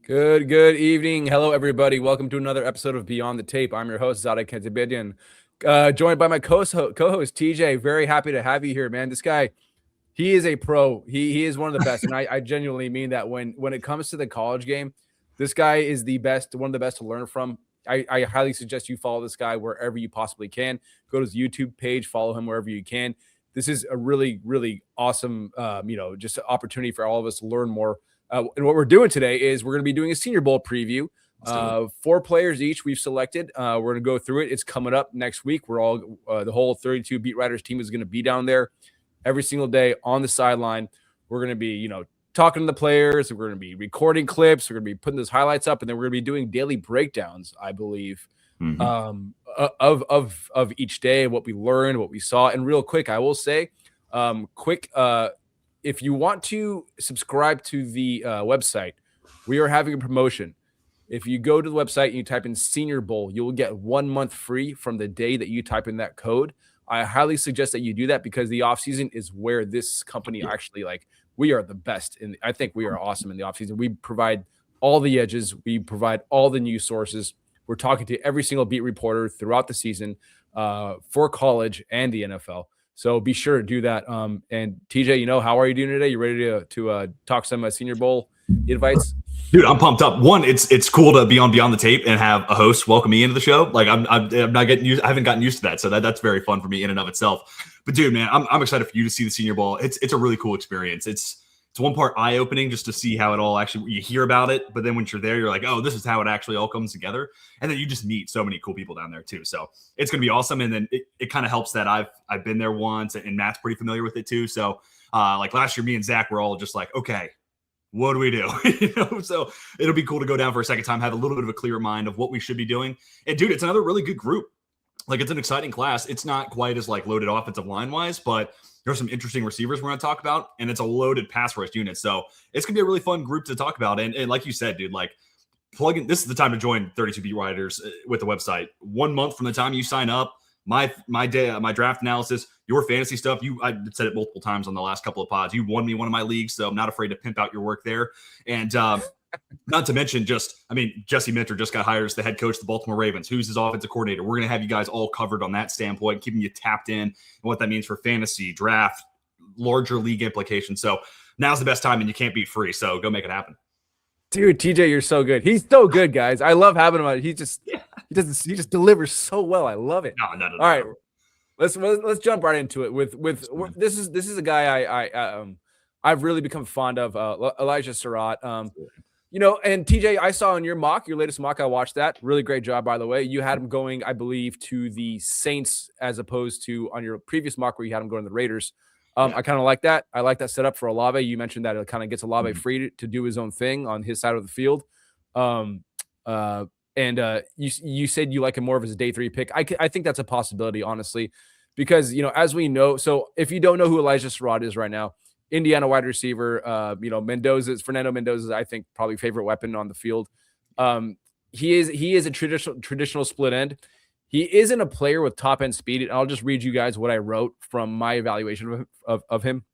Good evening. Hello, everybody. Welcome to another episode of Beyond the Tape. I'm your host, Zareh Kantzabedian, joined by my co-host, TJ. Very happy to have you here, man. This guy, he is a pro. He is one of the best, and I genuinely mean that when it comes to the college game, this guy is the best, one of the best to learn from. I highly suggest you follow this guy wherever you possibly can. Go to his YouTube page, follow him wherever you can. This is a really awesome, just an opportunity for all of us to learn more. And what we're doing today is we're going to be doing a Senior Bowl preview. 4 players each we've selected. We're going to go through it. It's coming up next week. We're all the whole 32 beat writers team is going to be down there every single day on the sideline. We're going to be, talking to the players. We're going to be recording clips. We're going to be putting those highlights up, and then we're going to be doing daily breakdowns, I believe, of each day, what we learned, what we saw. And real quick, I will say, if you want to subscribe to the website, we are having a promotion. If you go to the website and you type in Senior Bowl, you will get 1 month free from the day that you type in that code. I highly suggest that you do that because the offseason is where this company actually, we are the best. And I think we are awesome in the offseason. We provide all the edges. We provide all the news sources. We're talking to every single beat reporter throughout the season for college and the NFL. So be sure to do that. And TJ, how are you doing today? You ready to talk some Senior Bowl invites? Dude, I'm pumped up. One, it's cool to be on Beyond the Tape and have a host welcome me into the show. Like I'm not getting used. I haven't gotten used to that, so that's very fun for me in and of itself. But dude, man, I'm excited for you to see the Senior Bowl. It's a really cool experience. It's one part eye opening just to see how it all actually. You hear about it, but then once you're there, you're like, oh, this is how it actually all comes together. And then you just meet so many cool people down there too. So it's gonna be awesome. And then it kind of helps that I've been there once, and Matt's pretty familiar with it too. So like last year, me and Zach were all just like, okay, what do we do? So it'll be cool to go down for a second time, have a little bit of a clearer mind of what we should be doing. And dude, it's another really good group. Like it's an exciting class. It's not quite as loaded offensive line wise, but there's some interesting receivers we're going to talk about, and it's a loaded pass rush unit. So it's going to be a really fun group to talk about. And like you said, dude, plug in. This is the time to join 32 Beat Writers with the website. 1 month from the time you sign up, my draft analysis, your fantasy stuff. I said it multiple times on the last couple of pods. You won me one of my leagues, so I'm not afraid to pimp out your work there. And not to mention Jesse Minter just got hired as the head coach of the Baltimore Ravens. Who's his offensive coordinator? We're going to have you guys all covered on that standpoint, keeping you tapped in and what that means for fantasy, draft, larger league implications. So now's the best time, and you can't beat free. So go make it happen. Dude, TJ, you're so good. He's so good, guys. I love having him on. He just delivers so well. I love it. No. All right, let's jump right into it. This is a guy I've really become fond of, Elijah Surratt. And TJ, I saw in your latest mock, I watched that. Really great job, by the way. You had him going, I believe, to the Saints as opposed to on your previous mock where you had him going to the Raiders. I kind of like that. I like that setup for Olave. You mentioned that it kind of gets Olave free to do his own thing on his side of the field. You said you like him more of as a day 3 pick. I think that's a possibility, honestly, because, as we know, so if you don't know who Elijah Surratt is right now, Indiana wide receiver, Fernando Mendoza's, I think, probably favorite weapon on the field. He is a traditional split end. He isn't a player with top end speed. And I'll just read you guys what I wrote from my evaluation of him.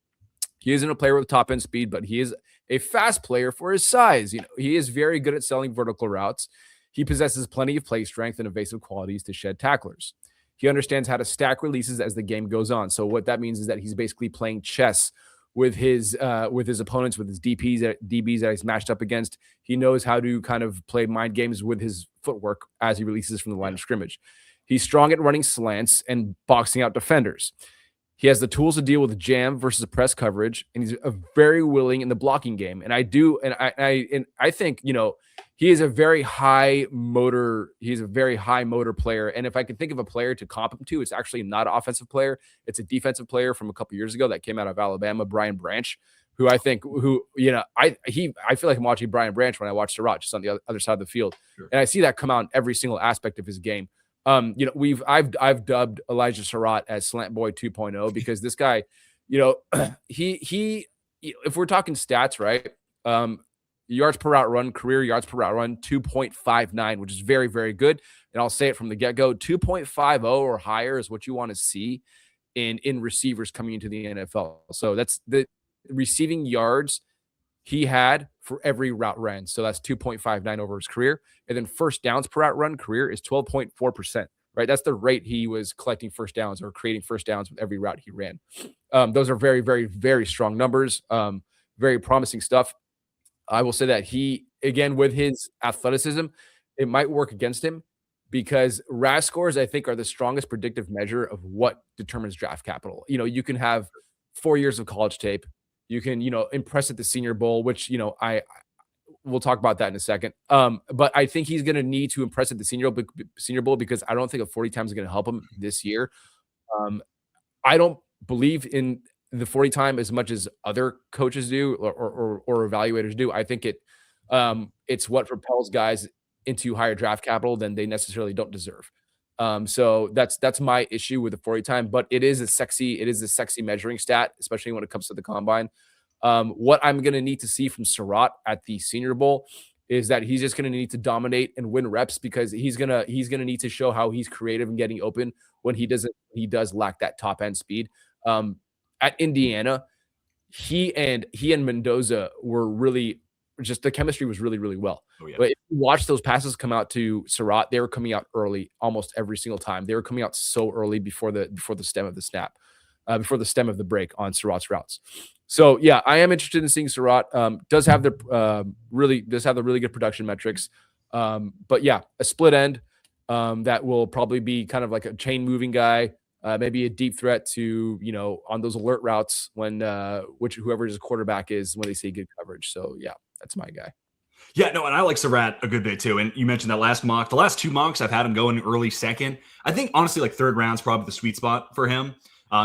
He isn't a player with top end speed, but he is a fast player for his size. He is very good at selling vertical routes. He possesses plenty of play strength and evasive qualities to shed tacklers. He understands how to stack releases as the game goes on. So what that means is that he's basically playing chess with his opponents, with his DBs that he's matched up against. He knows how to kind of play mind games with his footwork as he releases from the line of scrimmage. He's strong at running slants and boxing out defenders. He has the tools to deal with jam versus press coverage, and he's very willing in the blocking game. And I think, he is a very high motor. He's a very high motor player. And if I could think of a player to comp him to, it's actually not an offensive player. It's a defensive player from a couple years ago that came out of Alabama, Brian Branch, who I feel like I'm watching Brian Branch when I watch Surratt just on the other side of the field. Sure. And I see that come out in every single aspect of his game. I've dubbed Elijah Surratt as Slant Boy 2.0 because this guy, he if we're talking stats, right? Yards per route run, career yards per route run, 2.59, which is very, very good. And I'll say it from the get-go, 2.50 or higher is what you want to see in receivers coming into the NFL. So that's the receiving yards he had for every route ran. So that's 2.59 over his career. And then first downs per route run career is 12.4%, right? That's the rate he was collecting first downs or creating first downs with every route he ran. Those are very, very, very strong numbers. Very promising stuff. I will say that he, again, with his athleticism, it might work against him because RAS scores, I think, are the strongest predictive measure of what determines draft capital. You can have 4 years of college tape. You can, impress at the Senior Bowl, which, we'll talk about that in a second. But I think he's going to need to impress at the Senior Bowl because I don't think a 40 times is going to help him this year. I don't believe in the 40 time as much as other coaches do or evaluators do. I think it's what propels guys into higher draft capital than they necessarily don't deserve. So that's my issue with the 40 time, but it is a sexy measuring stat, especially when it comes to the combine. What I'm going to need to see from Surratt at the Senior Bowl is that he's just going to need to dominate and win reps because he's going to need to show how he's creative and getting open when he does lack that top end speed. At Indiana, he and Mendoza were really just, the chemistry was really, really well. Oh, yeah. But if you watch those passes come out to Surratt, they were coming out early almost every single time. They were coming out so early before the stem of the snap, before the stem of the break on Surratt's routes. So yeah, I am interested in seeing Surratt. Does have the really good production metrics. But yeah, a split end that will probably be kind of like a chain moving guy. Maybe a deep threat to, on those alert routes when whoever his quarterback is when they see good coverage. So yeah, that's my guy. Yeah, no, and I like Surratt a good bit too. And you mentioned that last mock. The last 2 mocks, I've had him going early second. I think honestly, like third round's probably the sweet spot for him.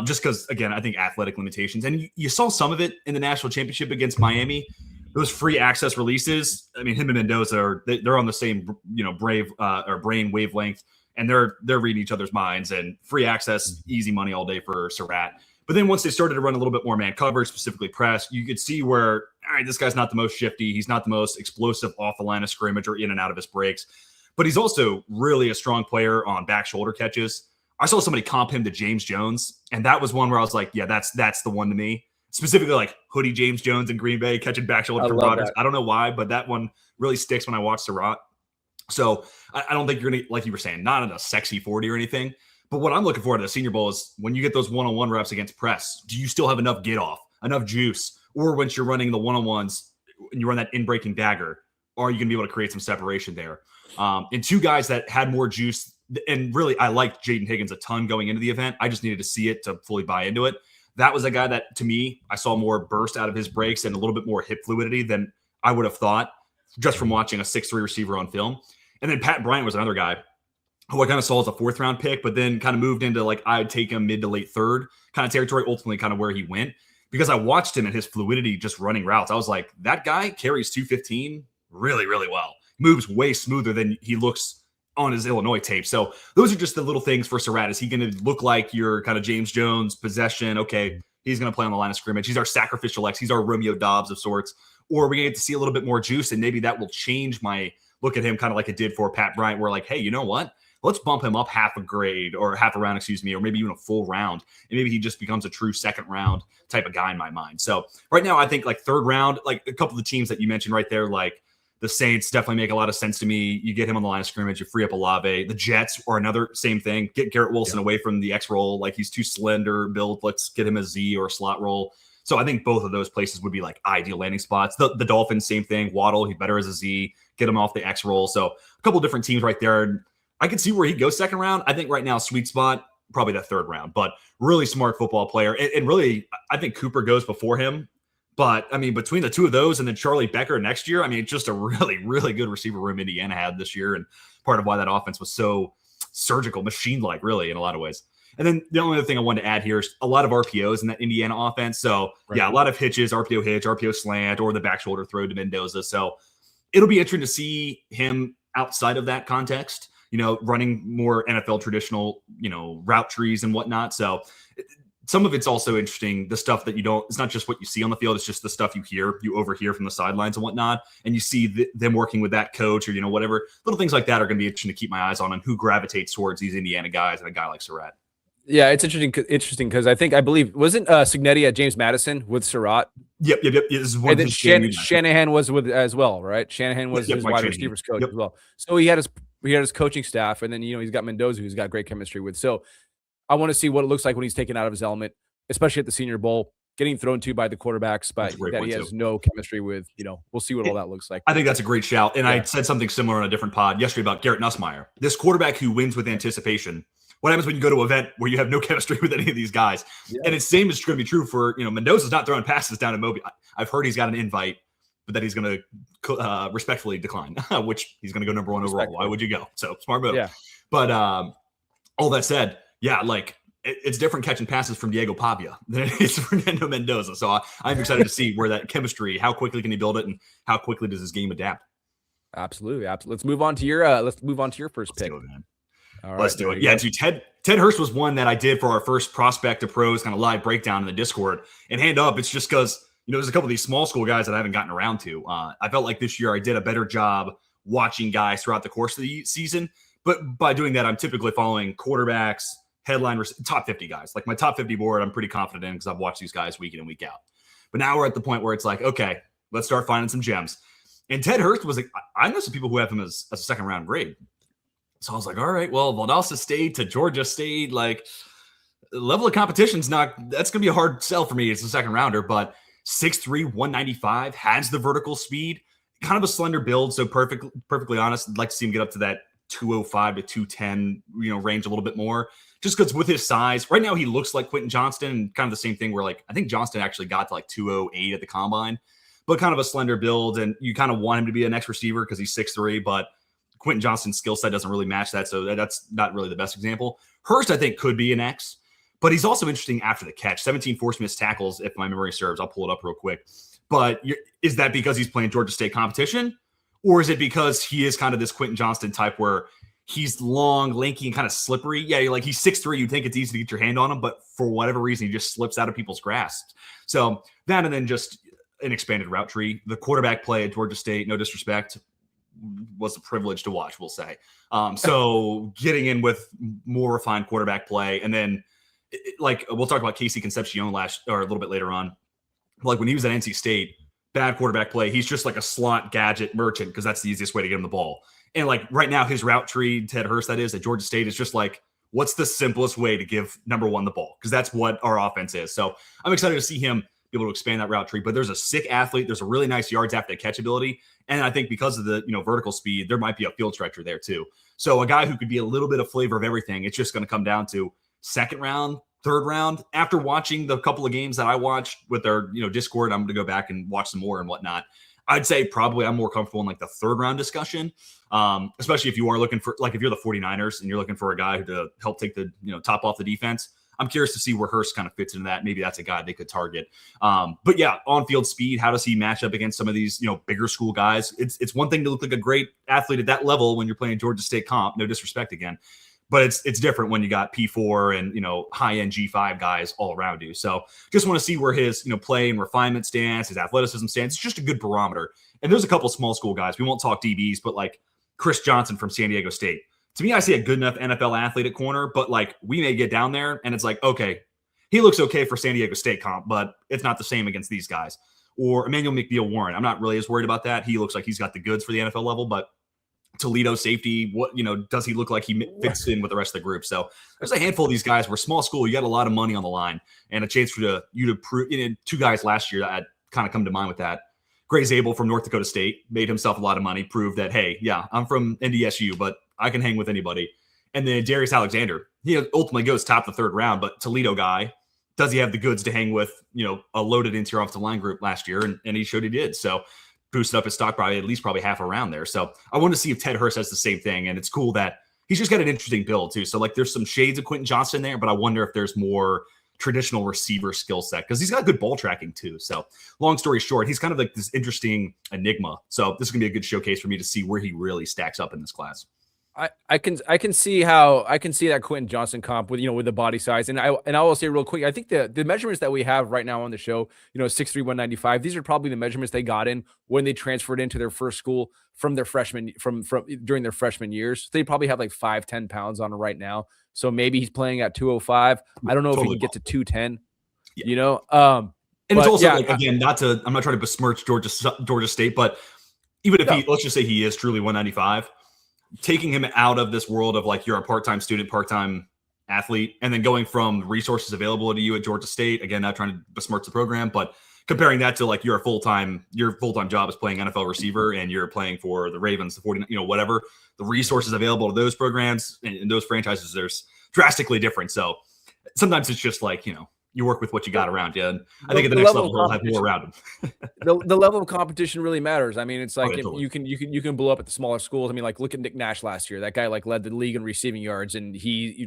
Just because, again, I think athletic limitations. And you saw some of it in the national championship against Miami. Those free access releases. I mean, him and Mendoza they're on the same, brain wavelength. And they're reading each other's minds, and free access, easy money all day for Surratt. But then once they started to run a little bit more man coverage, specifically press, you could see where, all right, this guy's not the most shifty. He's not the most explosive off the line of scrimmage or in and out of his breaks. But he's also really a strong player on back shoulder catches. I saw somebody comp him to James Jones, and that was one where I was like, yeah, that's the one to me. Specifically like hoodie James Jones in Green Bay catching back shoulder from Rodgers. I don't know why, but that one really sticks when I watch Surratt. So I don't think you're going to, like you were saying, not in a sexy 40 or anything. But what I'm looking for at the Senior Bowl is when you get those one-on-one reps against press, do you still have enough get off, enough juice? Or once you're running the one-on-ones and you run that in-breaking dagger, are you going to be able to create some separation there? And 2 guys that had more juice, and really I liked Jaden Higgins a ton going into the event. I just needed to see it to fully buy into it. That was a guy that, to me, I saw more burst out of his breaks and a little bit more hip fluidity than I would have thought just from watching a 6'3" receiver on film. And then Pat Bryant was another guy who I kind of saw as a 4th round pick, but then kind of moved into like I'd take him mid to late 3rd kind of territory, ultimately kind of where he went, because I watched him and his fluidity just running routes. I was like, that guy carries 215 really, really well. Moves way smoother than he looks on his Illinois tape. So those are just the little things for Surratt. Is he going to look like your kind of James Jones possession? Okay, he's going to play on the line of scrimmage. He's our sacrificial X. He's our Romeo Dobbs of sorts. Or are we going to get to see a little bit more juice, and maybe that will change my look at him kind of like it did for Pat Bryant, where like, hey, you know what? Let's bump him up half a grade or half a round, or maybe even a full round. And maybe he just becomes a true 2nd round type of guy in my mind. So right now, I think like 3rd round, like a couple of the teams that you mentioned right there, like the Saints definitely make a lot of sense to me. You get him on the line of scrimmage, you free up Olave. The Jets are another same thing. Get Garrett Wilson away from the X roll. Like he's too slender built. Let's get him a Z or a slot roll. So I think both of those places would be like ideal landing spots. The Dolphins, same thing. Waddle, he's better as a Z. Get him off the X roll. So a couple different teams right there. I can see where he goes 2nd round. I think right now, sweet spot, probably that 3rd round. But really smart football player. And really, I think Cooper goes before him. But, I mean, between the 2 of those and then Charlie Becker next year, I mean, it's just a really, really good receiver room Indiana had this year. And part of why that offense was so surgical, machine-like, really, in a lot of ways. And then the only other thing I wanted to add here is a lot of RPOs in that Indiana offense. So, yeah, a lot of hitches, RPO hitch, RPO slant, or the back shoulder throw to Mendoza. So it'll be interesting to see him outside of that context, running more NFL traditional, route trees and whatnot. So some of it's also interesting, the stuff that it's not just what you see on the field, it's just the stuff you overhear from the sidelines and whatnot. And you see them working with that coach or, whatever. Little things like that are going to be interesting to keep my eyes on who gravitates towards these Indiana guys and a guy like Surratt. Yeah, it's interesting because I believe wasn't Signetti at James Madison with Surratt? Yep. This is one And of then his JMU matches. Shanahan was with as well, right? Shanahan was his Mike wide Shanahan. receivers coach Yep. as well. So he had his coaching staff, and then he's got Mendoza, who's got great chemistry with. So I want to see what it looks like when he's taken out of his element, especially at the Senior Bowl, getting thrown to by the quarterbacks, but that he has no chemistry with. We'll see what all that looks like. I think that's a great shout. And I said something similar on a different pod yesterday about Garrett Nussmeier, this quarterback who wins with anticipation. What happens when you go to an event where you have no chemistry with any of these guys? Yeah. And it's same is going to be true for, Mendoza's not throwing passes down to Moby. I've heard he's got an invite, but that he's going to respectfully decline, which he's going to go number 1 overall. Why would you go? So smart move. Yeah. But all that said, it's different catching passes from Diego Pavia than it is Fernando Mendoza. So I'm excited to see where that chemistry, how quickly can he build it, and how quickly does his game adapt? Absolutely. Let's move on to your first pick. Man. All right, let's do it. Yeah, dude, Ted Hurst was one that I did for our first prospect to pros kind of live breakdown in the Discord. And hand up, it's just because there's a couple of these small school guys that I haven't gotten around to. I felt like this year I did a better job watching guys throughout the course of the season. But by doing that, I'm typically following quarterbacks, headline, top 50 guys. Like my top 50 board, I'm pretty confident in because I've watched these guys week in and week out. But now we're at the point where it's like, okay, let's start finding some gems. And Ted Hurst was like, I know some people who have him as a second round grade. So I was like, all right, well, Valdosta State to Georgia State, like the level of competition's that's going to be a hard sell for me. It's a second rounder, but 6'3", 195, has the vertical speed, kind of a slender build. So perfectly honest, I'd like to see him get up to that 205 to 210, range a little bit more. Just because with his size, right now he looks like Quentin Johnston, and kind of the same thing where I think Johnston actually got to like 208 at the combine, but kind of a slender build. And you kind of want him to be an X receiver because he's 6'3", but Quentin Johnston's skill set doesn't really match that. So that's not really the best example. Hurst, I think, could be an X, but he's also interesting after the catch. 17 forced missed tackles, if my memory serves. I'll pull it up real quick. But is that because he's playing Georgia State competition? Or is it because he is kind of this Quentin Johnston type where he's long, lanky, and kind of slippery? Yeah, he's 6'3". You'd think it's easy to get your hand on him, but for whatever reason, he just slips out of people's grasp. So that, and then just an expanded route tree. The quarterback play at Georgia State, no disrespect, was a privilege to watch, we'll say. So getting in with more refined quarterback play, and then we'll talk about Casey Concepcion a little bit later on. Like when he was at NC State, bad quarterback play. He's just like a slot gadget merchant because that's the easiest way to get him the ball. And like right now, his route tree, Ted Hurst, that is at Georgia State, is just like, what's the simplest way to give number 1 the ball? Because that's what our offense is. So I'm excited to see him be able to expand that route tree. But there's a sick athlete. There's a really nice yards after the catch ability. And I think because of the vertical speed, there might be a field stretcher there too. So a guy who could be a little bit of flavor of everything. It's just going to come down to second round, third round. After watching the couple of games that I watched with our Discord, I'm going to go back and watch some more and whatnot. I'd say probably I'm more comfortable in like the third round discussion, especially if you are looking for if you're the 49ers and you're looking for a guy to help take the top off the defense. I'm curious to see where Hurst kind of fits into that. Maybe that's a guy they could target. But yeah, on-field speed, how does he match up against some of these, bigger school guys? It's one thing to look like a great athlete at that level when you're playing Georgia State comp, no disrespect again. But it's different when you got P4 and, high-end G5 guys all around you. So just want to see where his, play and refinement stands, his athleticism stands. It's just a good barometer. And there's a couple small school guys. We won't talk DBs, but like Chris Johnson from San Diego State. To me, I see a good enough NFL athlete at corner, but we may get down there and it's like, okay, he looks okay for San Diego State comp, but it's not the same against these guys. Or Emmanuel McBeal-Warren. I'm not really as worried about that. He looks like he's got the goods for the NFL level, but Toledo safety, does he look like he fits in with the rest of the group? So there's a handful of these guys. We're small school. You got a lot of money on the line and a chance for you to prove. Two guys last year that had kind of come to mind with that. Gray Zabel from North Dakota State made himself a lot of money, proved that, hey, yeah, I'm from NDSU, but I can hang with anybody. And then Darius Alexander, he ultimately goes top of the third round, but Toledo guy, does he have the goods to hang with, a loaded interior offensive line group last year? And he showed he did. So boosted up his stock probably half around there. So I want to see if Ted Hurst has the same thing. And it's cool that he's just got an interesting build too. So there's some shades of Quentin Johnston there, but I wonder if there's more traditional receiver skill set because he's got good ball tracking too. So long story short, he's kind of like this interesting enigma. So this is gonna be a good showcase for me to see where he really stacks up in this class. I can see that Quentin Johnson comp with with the body size, and I will say real quick, I think the measurements that we have right now on the show, 6'3", 195, these are probably the measurements they got in when they transferred into their first school from their freshman from during their freshman years. So they probably have like 5-10 pounds on it right now. So maybe he's playing at 205. I don't know if he can get to 210. Yeah. And it's also again, I'm not trying to besmirch Georgia State, but even if let's just say he is truly 195. Taking him out of this world of like you're a part-time student, part-time athlete, and then going from resources available to you at Georgia State, again, not trying to besmirch the program, but comparing that to like your full-time job is playing NFL receiver and you're playing for the Ravens, the 49, whatever, the resources available to those programs and those franchises, there's drastically different. So sometimes it's just like, you work with what you got around you. And I think at the next level, we'll have more around them. the level of competition really matters. I mean, it's like you can blow up at the smaller schools. I mean, like look at Nick Nash last year. That guy like led the league in receiving yards, and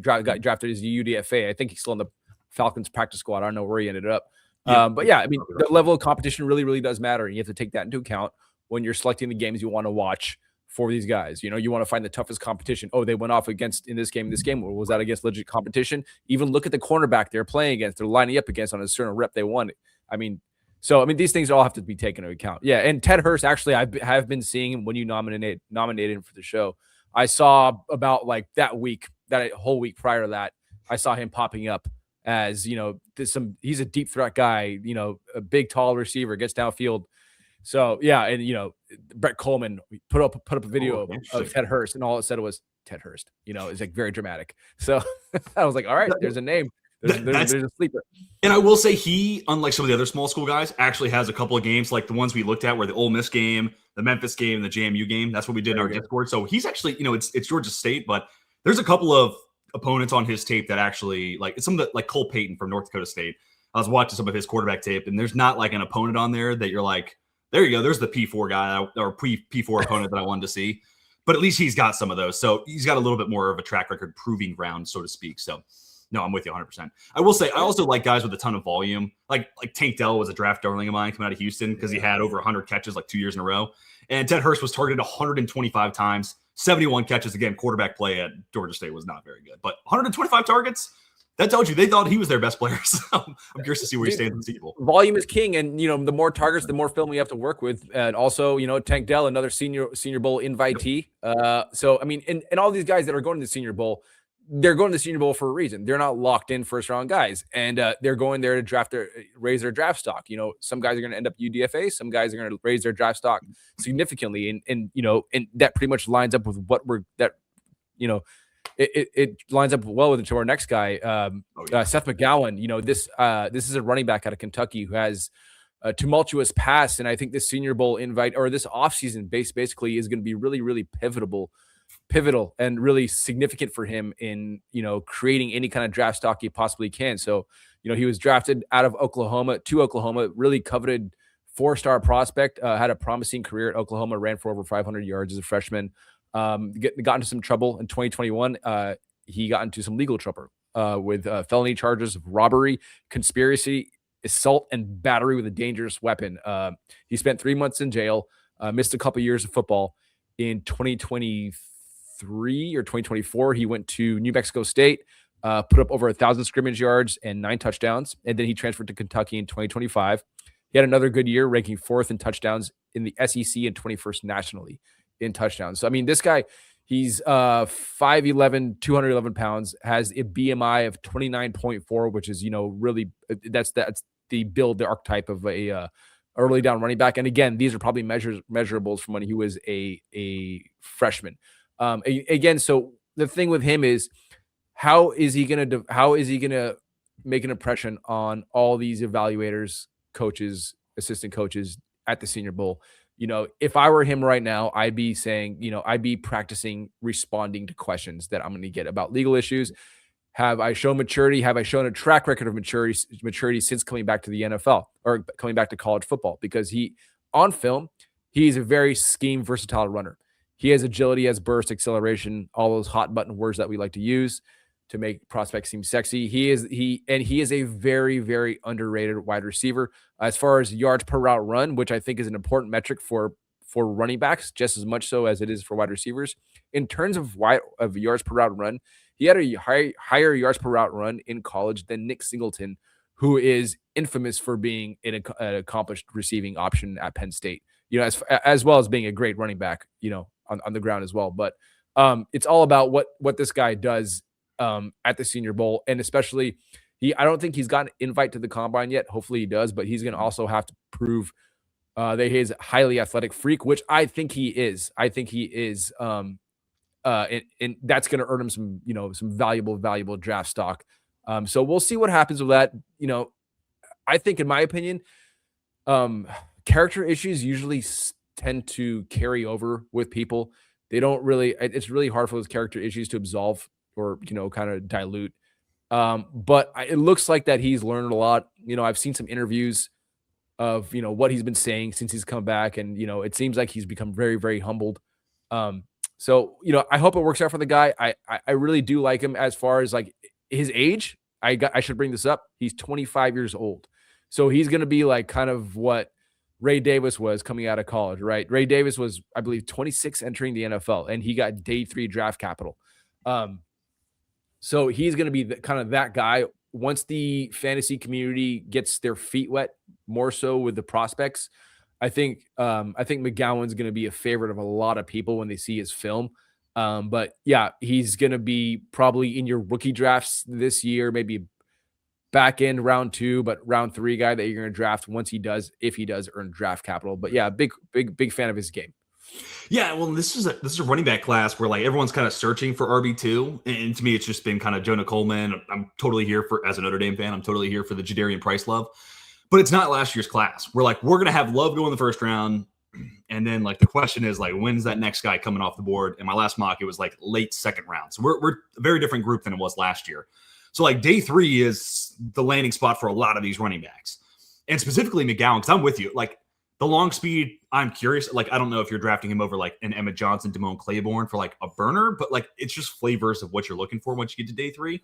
got drafted as a UDFA. I think he's still in the Falcons practice squad. I don't know where he ended up. But yeah, I mean, the level of competition really, really does matter. And you have to take that into account when you're selecting the games you want to watch for these guys. You want to find the toughest competition. Oh, they went off against in this game. Or was that against legit competition? Even look at the cornerback they're playing against. They're lining up against on a certain rep they won. I mean, these things all have to be taken into account. Yeah, and Ted Hurst, actually, I have been seeing him when you nominated him for the show. I saw about like that whole week prior to that, I saw him popping up as, he's a deep threat guy, a big, tall receiver, gets downfield. So yeah, and Brett Coleman put up a video of Ted Hurst, and all it said was Ted Hurst. It's like very dramatic. So I was like, all right, there's a name. There's a sleeper. And I will say he, unlike some of the other small school guys, actually has a couple of games like the ones we looked at were the Ole Miss game, the Memphis game, and the JMU game. That's what we did in our Discord. So he's actually, it's Georgia State, but there's a couple of opponents on his tape that actually like some of the like Cole Payton from North Dakota State. I was watching some of his quarterback tape, and there's not like an opponent on there that you're like, there you go. There's the P4 guy or P4 opponent that I wanted to see, but at least he's got some of those. So he's got a little bit more of a track record proving ground, so to speak. So no, I'm with you 100%. I will say, I also like guys with a ton of volume. Like Tank Dell was a draft darling of mine coming out of Houston because he had over 100 catches like 2 years in a row. And Ted Hurst was targeted 125 times, 71 catches. Again, quarterback play at Georgia State was not very good, but 125 targets. That tells you they thought he was their best player. So I'm curious to see where he stands in the Senior Bowl. Volume is king, and the more targets, the more film we have to work with. And also, Tank Dell, another Senior Bowl invitee. So I mean, and all these guys that are going to the Senior Bowl, they're going to the Senior Bowl for a reason. They're not locked in first round guys, and they're going there to raise their draft stock. Some guys are going to end up UDFA, some guys are going to raise their draft stock significantly, and that pretty much lines up with what it lines up well with our next guy, Seth McGowan. This is a running back out of Kentucky who has a tumultuous past, and I think this Senior Bowl invite or this offseason basically is going to be really, really pivotal and really significant for him in creating any kind of draft stock he possibly can. So he was drafted out of Oklahoma to Oklahoma, really coveted 4-star prospect, had a promising career at Oklahoma, ran for over 500 yards as a freshman. Got into some trouble in 2021. He got into some legal trouble with felony charges of robbery, conspiracy, assault, and battery with a dangerous weapon. He spent 3 months in jail, missed a couple years of football. In 2023 or 2024, he went to New Mexico State, put up over 1,000 scrimmage yards and 9 touchdowns, and then he transferred to Kentucky in 2025. He had another good year, ranking 4th in touchdowns in the SEC and 21st nationally in touchdowns. So, I mean, this guy, he's 5'11", 211 pounds, has a BMI of 29.4, which is, really, that's the build, the archetype of a early down running back. And again, these are probably measurables from when he was a freshman. Again, so the thing with him is, how is he gonna make an impression on all these evaluators, coaches, assistant coaches at the Senior Bowl? If I were him right now, I'd be saying, I'd be practicing responding to questions that I'm going to get about legal issues. Have I shown maturity? Have I shown a track record of maturity since coming back to the NFL or coming back to college football? Because on film, he's a very scheme versatile runner. He has agility, has burst, acceleration, all those hot button words that we like to use to make prospects seem sexy. He is a very, very underrated wide receiver as far as yards per route run, which I think is an important metric for for running backs just as much so as it is for wide receivers. In terms of yards per route run, he had a higher yards per route run in college than Nick Singleton, who is infamous for being an accomplished receiving option at Penn State, as well as being a great running back, on the ground as well. But it's all about what this guy does at the Senior Bowl, and especially I don't think he's got an invite to the combine yet. Hopefully he does, but he's going to also have to prove that he's a highly athletic freak, which I think he is. And that's going to earn him some valuable draft stock. So we'll see what happens with that. I think, in my opinion, character issues usually tend to carry over with people. They don't really. It's really hard for those character issues to absolve or kind of dilute. But it looks like that he's learned a lot. I've seen some interviews of what he's been saying since he's come back, and it seems like he's become very, very humbled. So I hope it works out for the guy. I really do like him as far as like his age. I should bring this up. He's 25 years old, so he's gonna be like kind of what Ray Davis was coming out of college, right? Ray Davis was, I believe, 26 entering the NFL, and he got day 3 draft capital. So he's going to be kind of that guy once the fantasy community gets their feet wet, more so with the prospects. I think McGowan's going to be a favorite of a lot of people when they see his film. But yeah, he's going to be probably in your rookie drafts this year, maybe back end round 2, but round 3 guy that you're going to draft if he does earn draft capital. But yeah, big fan of his game. Yeah, well, this is a running back class where like everyone's kind of searching for RB2, and to me, it's just been kind of Jonah Coleman. I'm totally here as a Notre Dame fan. I'm totally here for the Jadarian Price love, but it's not last year's class. We're gonna have Love go in the first round, and then like the question is like, when's that next guy coming off the board? In my last mock, it was like late second round. So we're a very different group than it was last year. So like day 3 is the landing spot for a lot of these running backs, and specifically McGowan, because I'm with you. Like the long speed, I'm curious. Like, I don't know if you're drafting him over like an Emmett Johnson, Damone Claiborne for like a burner, but like it's just flavors of what you're looking for once you get to day 3.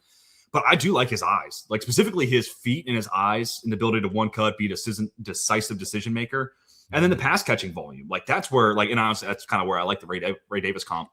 But I do like his eyes, like specifically his feet and his eyes and the ability to one cut, be a decisive decision maker. And then the pass catching volume. Like that's where, like, and honestly, that's kind of where I like the Ray Davis comp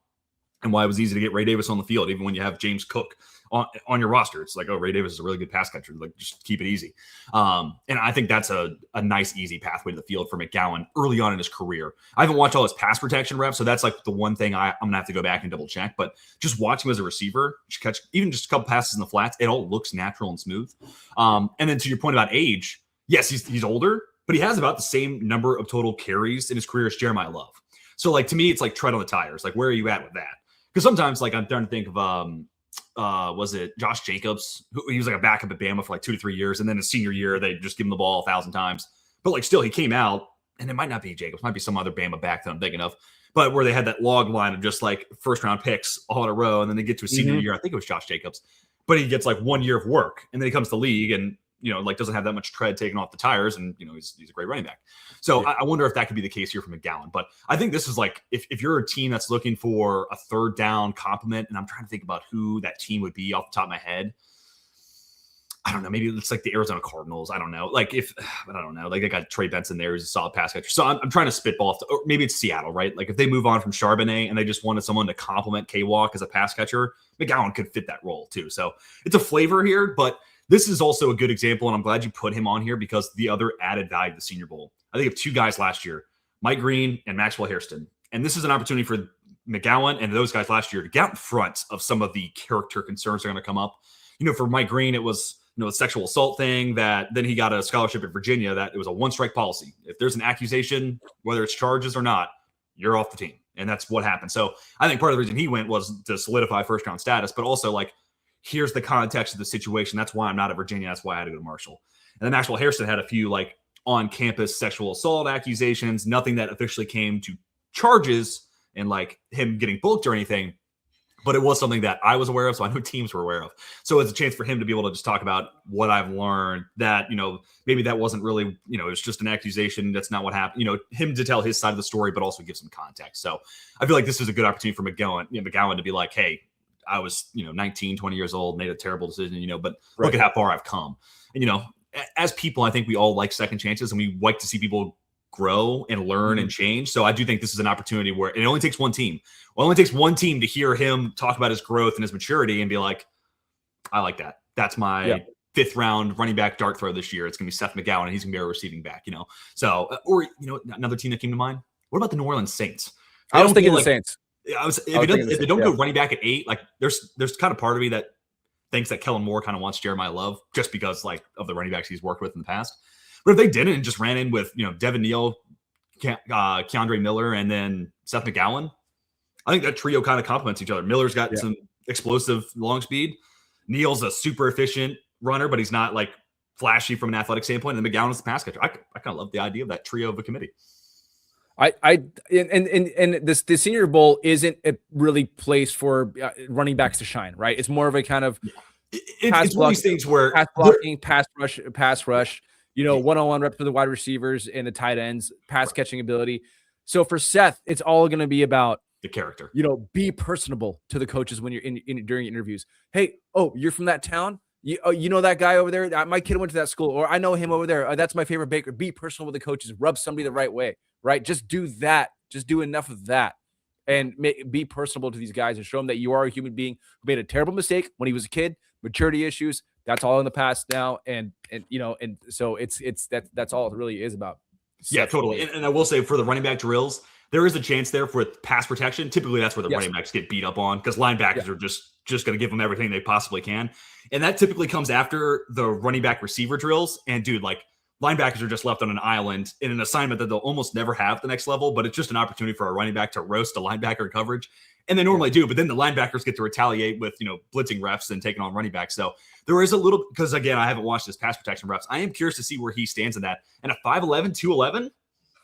and why it was easy to get Ray Davis on the field, even when you have James Cook on your roster. It's like, oh, Ray Davis is a really good pass catcher. Like, just keep it easy. And I think that's a nice, easy pathway to the field for McGowan early on in his career. I haven't watched all his pass protection reps, so that's like the one thing I'm going to have to go back and double check. But just watching him as a receiver, catch even just a couple passes in the flats, it all looks natural and smooth. And then to your point about age, yes, he's older, but he has about the same number of total carries in his career as Jeremiah Love. So, like, to me, it's like tread on the tires. Like, where are you at with that? Because sometimes, like, I'm trying to think of was it Josh Jacobs? He was like a backup at Bama for like 2 to 3 years, and then his senior year they just give him the ball 1,000 times. But like still, he came out, and it might not be Jacobs, might be some other Bama back that I'm thinking of. But where they had that log line of just like first round picks all in a row, and then they get to a senior year. I think it was Josh Jacobs, but he gets like 1 year of work, and then he comes to league and like doesn't have that much tread taken off the tires, and he's a great running back. So yeah. I wonder if that could be the case here for McGowan. But I think this is like if you're a team that's looking for a third down complement, and I'm trying to think about who that team would be off the top of my head. I don't know. Maybe it's like the Arizona Cardinals. I don't know. Like I don't know. Like they got Trey Benson there who's a solid pass catcher. So I'm trying to spitball. Or maybe it's Seattle, right? Like if they move on from Charbonnet and they just wanted someone to complement K-Walk as a pass catcher, McGowan could fit that role too. So it's a flavor here, but this is also a good example, and I'm glad you put him on here because the other added value to the Senior Bowl. I think of 2 guys last year, Mike Green and Maxwell Hairston. And this is an opportunity for McGowan and those guys last year to get out in front of some of the character concerns that are going to come up. For Mike Green, it was a sexual assault thing that then he got a scholarship at Virginia that it was a one-strike policy. If there's an accusation, whether it's charges or not, you're off the team. And that's what happened. So I think part of the reason he went was to solidify first-round status, but also like, here's the context of the situation. That's why I'm not at Virginia. That's why I had to go to Marshall. And then Maxwell Hairston had a few like on-campus sexual assault accusations, nothing that officially came to charges and like him getting booked or anything, but it was something that I was aware of. So I know teams were aware of. So it's a chance for him to be able to just talk about what I've learned that, maybe that wasn't really, it's just an accusation. That's not what happened, him to tell his side of the story, but also give some context. So I feel like this is a good opportunity for McGowan to be like, hey, I was, 19, 20 years old, made a terrible decision, but right. Look at how far I've come. And, as people, I think we all like second chances and we like to see people grow and learn and change. So I do think this is an opportunity where it only takes one team. It only takes one team to hear him talk about his growth and his maturity and be like, I like that. That's my 5th round running back dart throw this year. It's going to be Seth McGowan, and he's going to be our receiving back, So, or, another team that came to mind. What about the New Orleans Saints? I was thinking the Saints. If they don't go running back at 8, like there's kind of part of me that thinks that Kellen Moore kind of wants Jeremiah Love just because like of the running backs he's worked with in the past. But if they didn't and just ran in with, Devin Neal, Keandre Miller, and then Seth McGowan, I think that trio kind of complements each other. Miller's got some explosive long speed. Neal's a super efficient runner, but he's not like flashy from an athletic standpoint. And McGowan is the pass catcher. I kind of love the idea of that trio of a committee. The Senior Bowl isn't a really place for running backs to shine, right? It's more of a kind of it's one of these things where pass blocking, pass rush, one-on-one reps for the wide receivers and the tight ends, pass catching ability. So for Seth, it's all going to be about the character. Be personable to the coaches when you're in during interviews. Hey, you're from that town? You know that guy over there? My kid went to that school, or I know him over there. That's my favorite baker. Be personal with the coaches. Rub somebody the right way, right? Just do that. Just do enough of that, and be personable to these guys and show them that you are a human being who made a terrible mistake when he was a kid. Maturity issues. That's all in the past now, and so that's all it really is about. Yeah, totally. And I will say for the running back drills, there is a chance there for pass protection. Typically, that's where the running backs get beat up on because linebackers are just going to give them everything they possibly can. And that typically comes after the running back receiver drills. And dude, like linebackers are just left on an island in an assignment that they'll almost never have the next level, but it's just an opportunity for a running back to roast a linebacker in coverage. And they normally do, but then the linebackers get to retaliate with, blitzing reps and taking on running backs. So there is a little, because again, I haven't watched his pass protection reps. I am curious to see where he stands in that. And a 5'11", 211,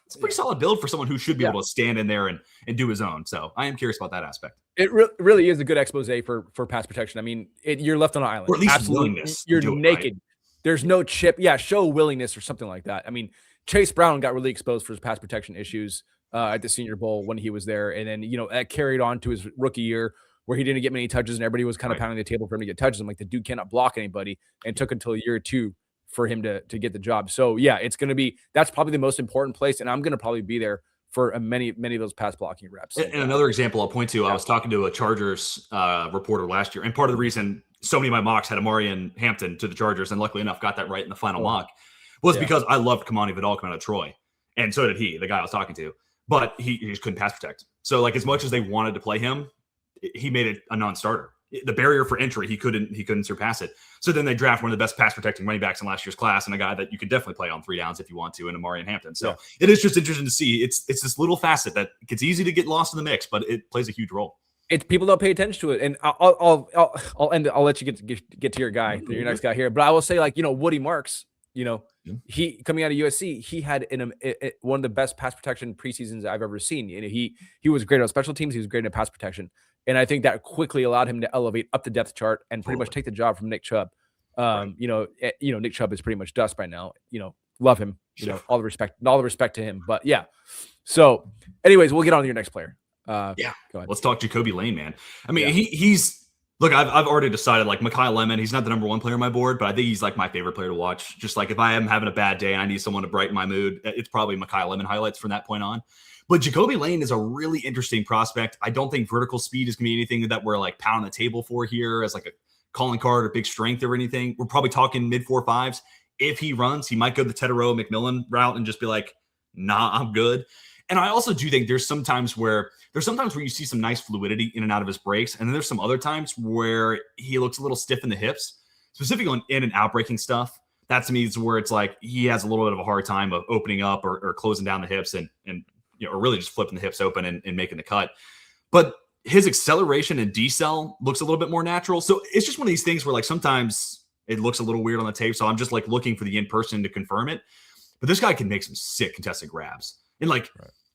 it's a pretty solid build for someone who should be able to stand in there and do his own. So I am curious about that aspect. It really is a good expose for pass protection. I mean, you're left on an island. Or at least willingness. You're naked. Right? There's no chip. Yeah, show willingness or something like that. I mean, Chase Brown got really exposed for his pass protection issues at the Senior Bowl when he was there. And then, that carried on to his rookie year where he didn't get many touches and everybody was kind of pounding the table for him to get touches. I'm like, the dude cannot block anybody, and took until a year or two for him to get the job. So yeah, it's going to be, that's probably the most important place. And I'm going to probably be there for many of those pass blocking reps. And another example I'll point to, I was talking to a Chargers reporter last year. And part of the reason so many of my mocks had Amari and Hampton to the Chargers, and luckily enough got that right in the final mock, was because I loved Kamani Vidal coming out of Troy. And so did he, the guy I was talking to. But he just couldn't pass protect. So like as much as they wanted to play him, he made it a non-starter. The barrier for entry, he couldn't surpass it. So then they draft one of the best pass protecting running backs in last year's class, and a guy that you could definitely play on 3 downs if you want to, in Amari and Hampton. So it is just interesting to see. It's this little facet that gets easy to get lost in the mix, but it plays a huge role. It's people don't pay attention to it, and I'll end. I'll let you get to your guy, your next guy here. But I will say, like Woody Marks, he coming out of USC, he had one of the best pass protection preseasons I've ever seen. He was great on special teams. He was great in pass protection. And I think that quickly allowed him to elevate up the depth chart and pretty much take the job from Nick Chubb. Nick Chubb is pretty much dust by now. Love him. All the respect to him. But yeah. So, anyways, we'll get on to your next player. Go ahead. Let's talk Jacoby Lane, man. I mean, he's look. I've already decided like Mekhi Lemon. He's not the number 1 player on my board, but I think he's like my favorite player to watch. Just like if I am having a bad day and I need someone to brighten my mood, it's probably Mekhi Lemon highlights from that point on. But Jacoby Lane is a really interesting prospect. I don't think vertical speed is going to be anything that we're like pounding the table for here as like a calling card or big strength or anything. We're probably talking mid 4.5s. If he runs, he might go the Tedero McMillan route and just be like, nah, I'm good. And I also do think there's sometimes where you see some nice fluidity in and out of his breaks. And then there's some other times where he looks a little stiff in the hips, specifically on in and out breaking stuff. That to me is where it's like he has a little bit of a hard time of opening up or closing down the hips and or really just flipping the hips open and making the cut. But his acceleration and decel looks a little bit more natural. So it's just one of these things where like sometimes it looks a little weird on the tape. So I'm just like looking for the in-person to confirm it. But this guy can make some sick contested grabs. And like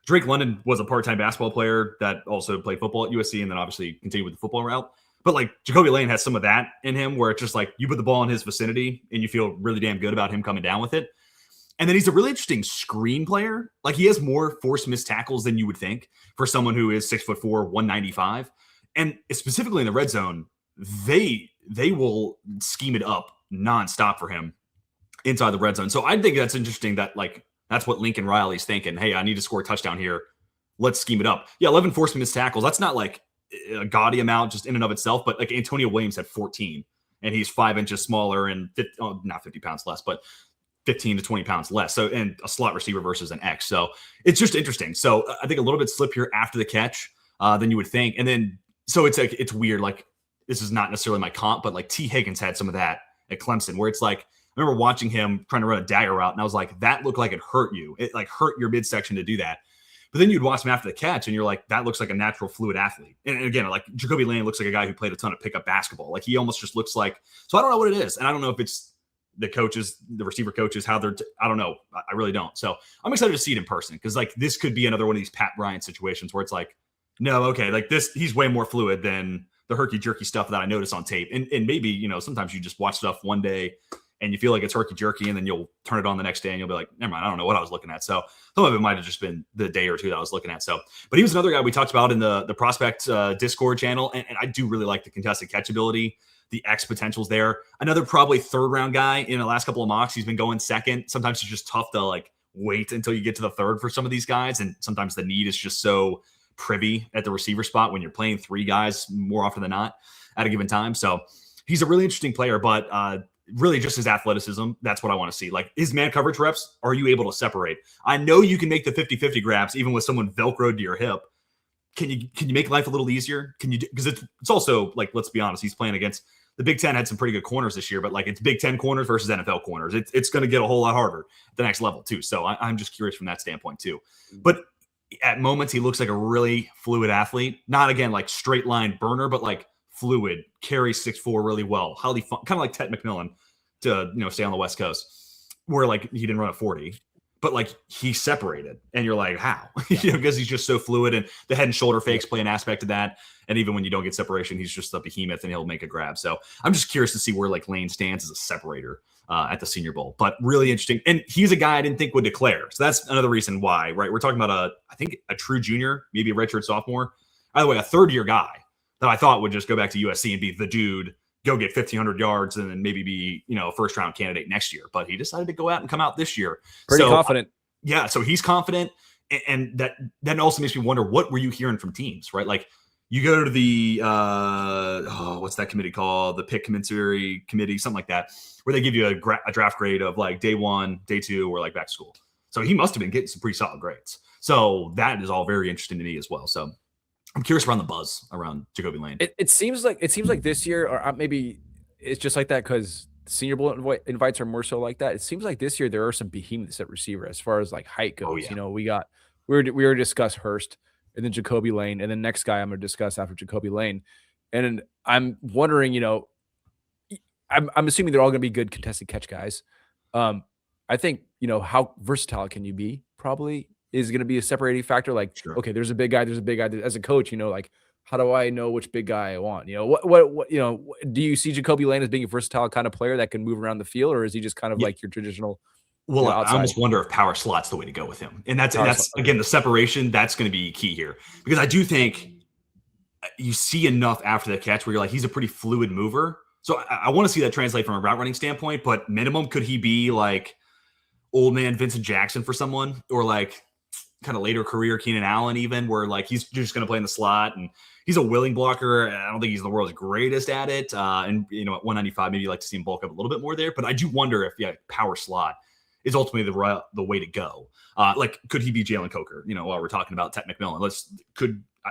Drake London was a part-time basketball player that also played football at USC and then obviously continued with the football route. But like Jacoby Lane has some of that in him where it's just like you put the ball in his vicinity and you feel really damn good about him coming down with it. And then he's a really interesting screen player. Like he has more forced missed tackles than you would think for someone who is 6'4", 195. And specifically in the red zone, they will scheme it up nonstop for him inside the red zone. So I think that's interesting that like That's what Lincoln Riley's thinking. Hey, I need to score a touchdown here. Let's scheme it up. Yeah, 11 forced missed tackles. That's not like a gaudy amount just in and of itself, but like Antonio Williams had 14, and he's 5 inches smaller and not 50 pounds less, but 15 to 20 pounds less. So, and a slot receiver versus an X. So it's just interesting. So I think a little bit slippier after the catch than you would think. And then, so it's like, it's weird. Like, this is not necessarily my comp, but like T. Higgins had some of that at Clemson, where it's like, I remember watching him trying to run a dagger route, and I was like, that looked like it hurt you. It like hurt your midsection to do that. But then you'd watch him after the catch, and you're like, that looks like a natural fluid athlete. And again, like Jacoby Lane looks like a guy who played a ton of pickup basketball. Like he almost just looks like, so I don't know what it is. And I don't know if it's the coaches, the receiver coaches, how they're, I don't know. I really don't. So I'm excited to see it in person, because like this could be another one of these Pat Bryant situations where it's like, no, okay, like this, he's way more fluid than the herky jerky stuff that I noticed on tape. And maybe, you know, sometimes you just watch stuff one day and you feel like it's herky jerky, and then you'll turn it on the next day and you'll be like, never mind, I don't know what I was looking at. So some of it might have just been the day or two that I was looking at. So, but he was another guy we talked about in the prospect Discord channel. And I do really like the contested catch ability, the X potentials there. Another probably third round guy in the last couple of mocks. He's been going second. Sometimes it's just tough to like wait until you get to the third for some of these guys. And sometimes the need is just so privy at the receiver spot when you're playing three guys more often than not at a given time. So he's a really interesting player, but really just his athleticism. That's what I want to see. Like his man coverage reps, are you able to separate? I know you can make the 50-50 grabs even with someone Velcroed to your hip. Can you make life a little easier? Can you, because it's also like, let's be honest, he's playing against the Big Ten, had some pretty good corners this year, but like it's Big Ten corners versus NFL corners. It's going to get a whole lot harder at the next level too. So I'm just curious from that standpoint too. But at moments he looks like a really fluid athlete. Not again like straight line burner, but like fluid, carries 6'4" really well. Highly fun, kind of like Ted McMillan to, you know, stay on the West Coast, where like he didn't run a 40, but like he separated, and you're like, how? You know, because he's just so fluid, and the head and shoulder fakes play an aspect of that. And even when you don't get separation, he's just a behemoth and he'll make a grab. So I'm just curious to see where like Lane stands as a separator at the Senior Bowl, but really interesting. And he's a guy I didn't think would declare. So that's another reason why, right? We're talking about I think a true junior, maybe a redshirt sophomore. By the way, a third year guy that I thought would just go back to USC and be the dude, go get 1,500 yards and then maybe be, you know, a first round candidate next year. But he decided to go out and come out this year. Pretty confident. Yeah. So he's confident. And that also makes me wonder, what were you hearing from teams, right? Like you go to the, what's that committee called? The pick commensurate committee, something like that, where they give you a draft grade of like day 1, day 2, or like back to school. So he must've been getting some pretty solid grades. So that is all very interesting to me as well. So I'm curious around the buzz around Jacoby Lane. It seems like this year, or maybe it's just like that because Senior Bowl invites are more so like that. It seems like this year there are some behemoths at receiver as far as like height goes. Oh, yeah. You know, we were discuss Hurst, and then Jacoby Lane, and then next guy I'm going to discuss after Jacoby Lane. And I'm wondering, you know, I'm assuming they're all going to be good contested catch guys. I think, you know, how versatile can you be probably is going to be a separating factor. Like, Sure. okay, there's a big guy. As a coach, you know, like, how do I know which big guy I want? You know, what, you know, do you see Jacoby Lane as being a versatile kind of player that can move around the field, or is he just kind of like your traditional? Well, you know, I almost wonder if power slot's the way to go with him. And that's again, the separation, that's going to be key here, because I do think you see enough after the catch where you're like, he's a pretty fluid mover. So I want to see that translate from a route running standpoint, but minimum, could he be like old man Vincent Jackson for someone, or like kind of later career Keenan Allen, even, where like he's just going to play in the slot and he's a willing blocker. I don't think he's the world's greatest at it. And, you know, at 195, maybe you like to see him bulk up a little bit more there. But I do wonder if, power slot is ultimately the way to go. Like, could he be Jalen Coker? You know, while we're talking about Ted McMillan,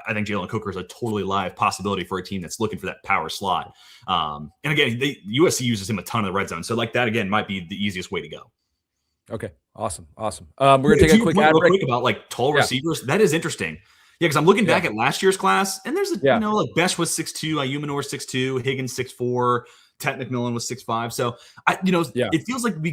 I think Jalen Coker is a totally live possibility for a team that's looking for that power slot. And again, USC uses him a ton in the red zone. So like that, again, might be the easiest way to go. Okay. Awesome. We're going to take a quick ad break. Quick about like tall receivers. That is interesting. Yeah, because I'm looking back at last year's class, and there's you know, like Besh was 6'2", Ayumanor 6'2", Higgins 6'4", Ted McMillan was 6'5". So it feels like we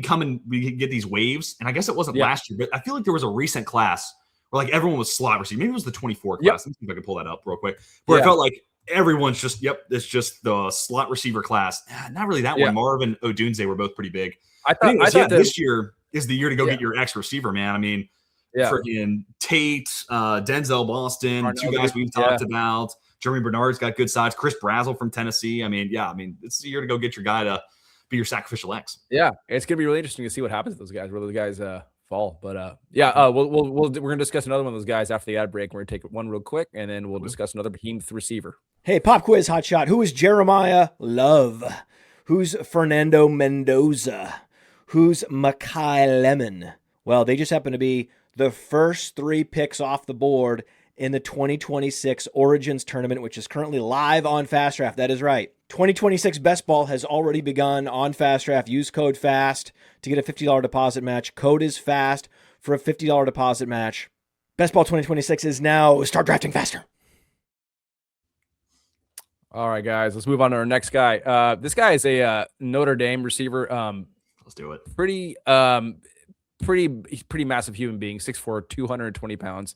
get these waves, and I guess it wasn't last year, but I feel like there was a recent class where like everyone was slot receiver. Maybe it was the 24 class. Let me see if I can pull that up real quick. Where it felt like everyone's just it's just the slot receiver class. Not really that one. Marvin Odunze were both pretty big. I thought this year is the year to go get your ex receiver, man. I mean, freaking Tate, Denzel Boston, two guys we've talked about. Jeremy Bernard's got good sides. Chris Brazzell from Tennessee. I mean, it's the year to go get your guy to be your sacrificial X. Yeah, it's gonna be really interesting to see what happens to those guys. Whether the guys fall. But we're gonna discuss another one of those guys after the ad break. We're gonna take one real quick, and then we'll discuss another behemoth receiver. Hey, pop quiz, hot shot. Who is Jeremiah Love? Who's Fernando Mendoza? Who's Makai Lemon? Well, they just happen to be the first 3 picks off the board in the 2026 Origins tournament, which is currently live on Fast Draft. That is right. 2026 Best Ball has already begun on Fast Draft. Use code FAST to get a $50 deposit match. Code is FAST for a $50 deposit match. Best Ball 2026 is now. Start drafting faster. All right, guys, let's move on to our next guy. This guy is a Notre Dame receiver. Let's do it. Pretty massive human being, 6'4", 220 pounds.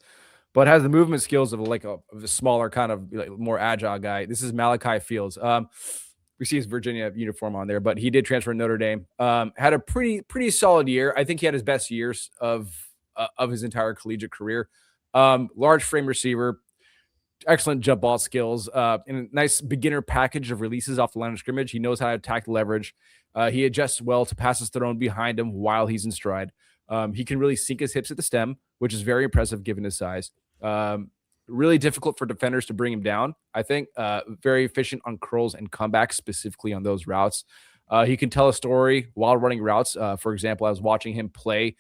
But has the movement skills of a smaller kind of more agile guy. This is Malachi Fields. We see his Virginia uniform on there, but he did transfer to Notre Dame. Had a pretty solid year. I think he had his best years of his entire collegiate career. Large frame receiver, excellent jump ball skills, and a nice beginner package of releases off the line of scrimmage. He knows how to attack the leverage. He adjusts well to passes thrown behind him while he's in stride. He can really sink his hips at the stem, which is very impressive given his size. Really difficult for defenders to bring him down. I think very efficient on curls and comebacks, specifically on those routes. He can tell a story while running routes. For example, I was watching him play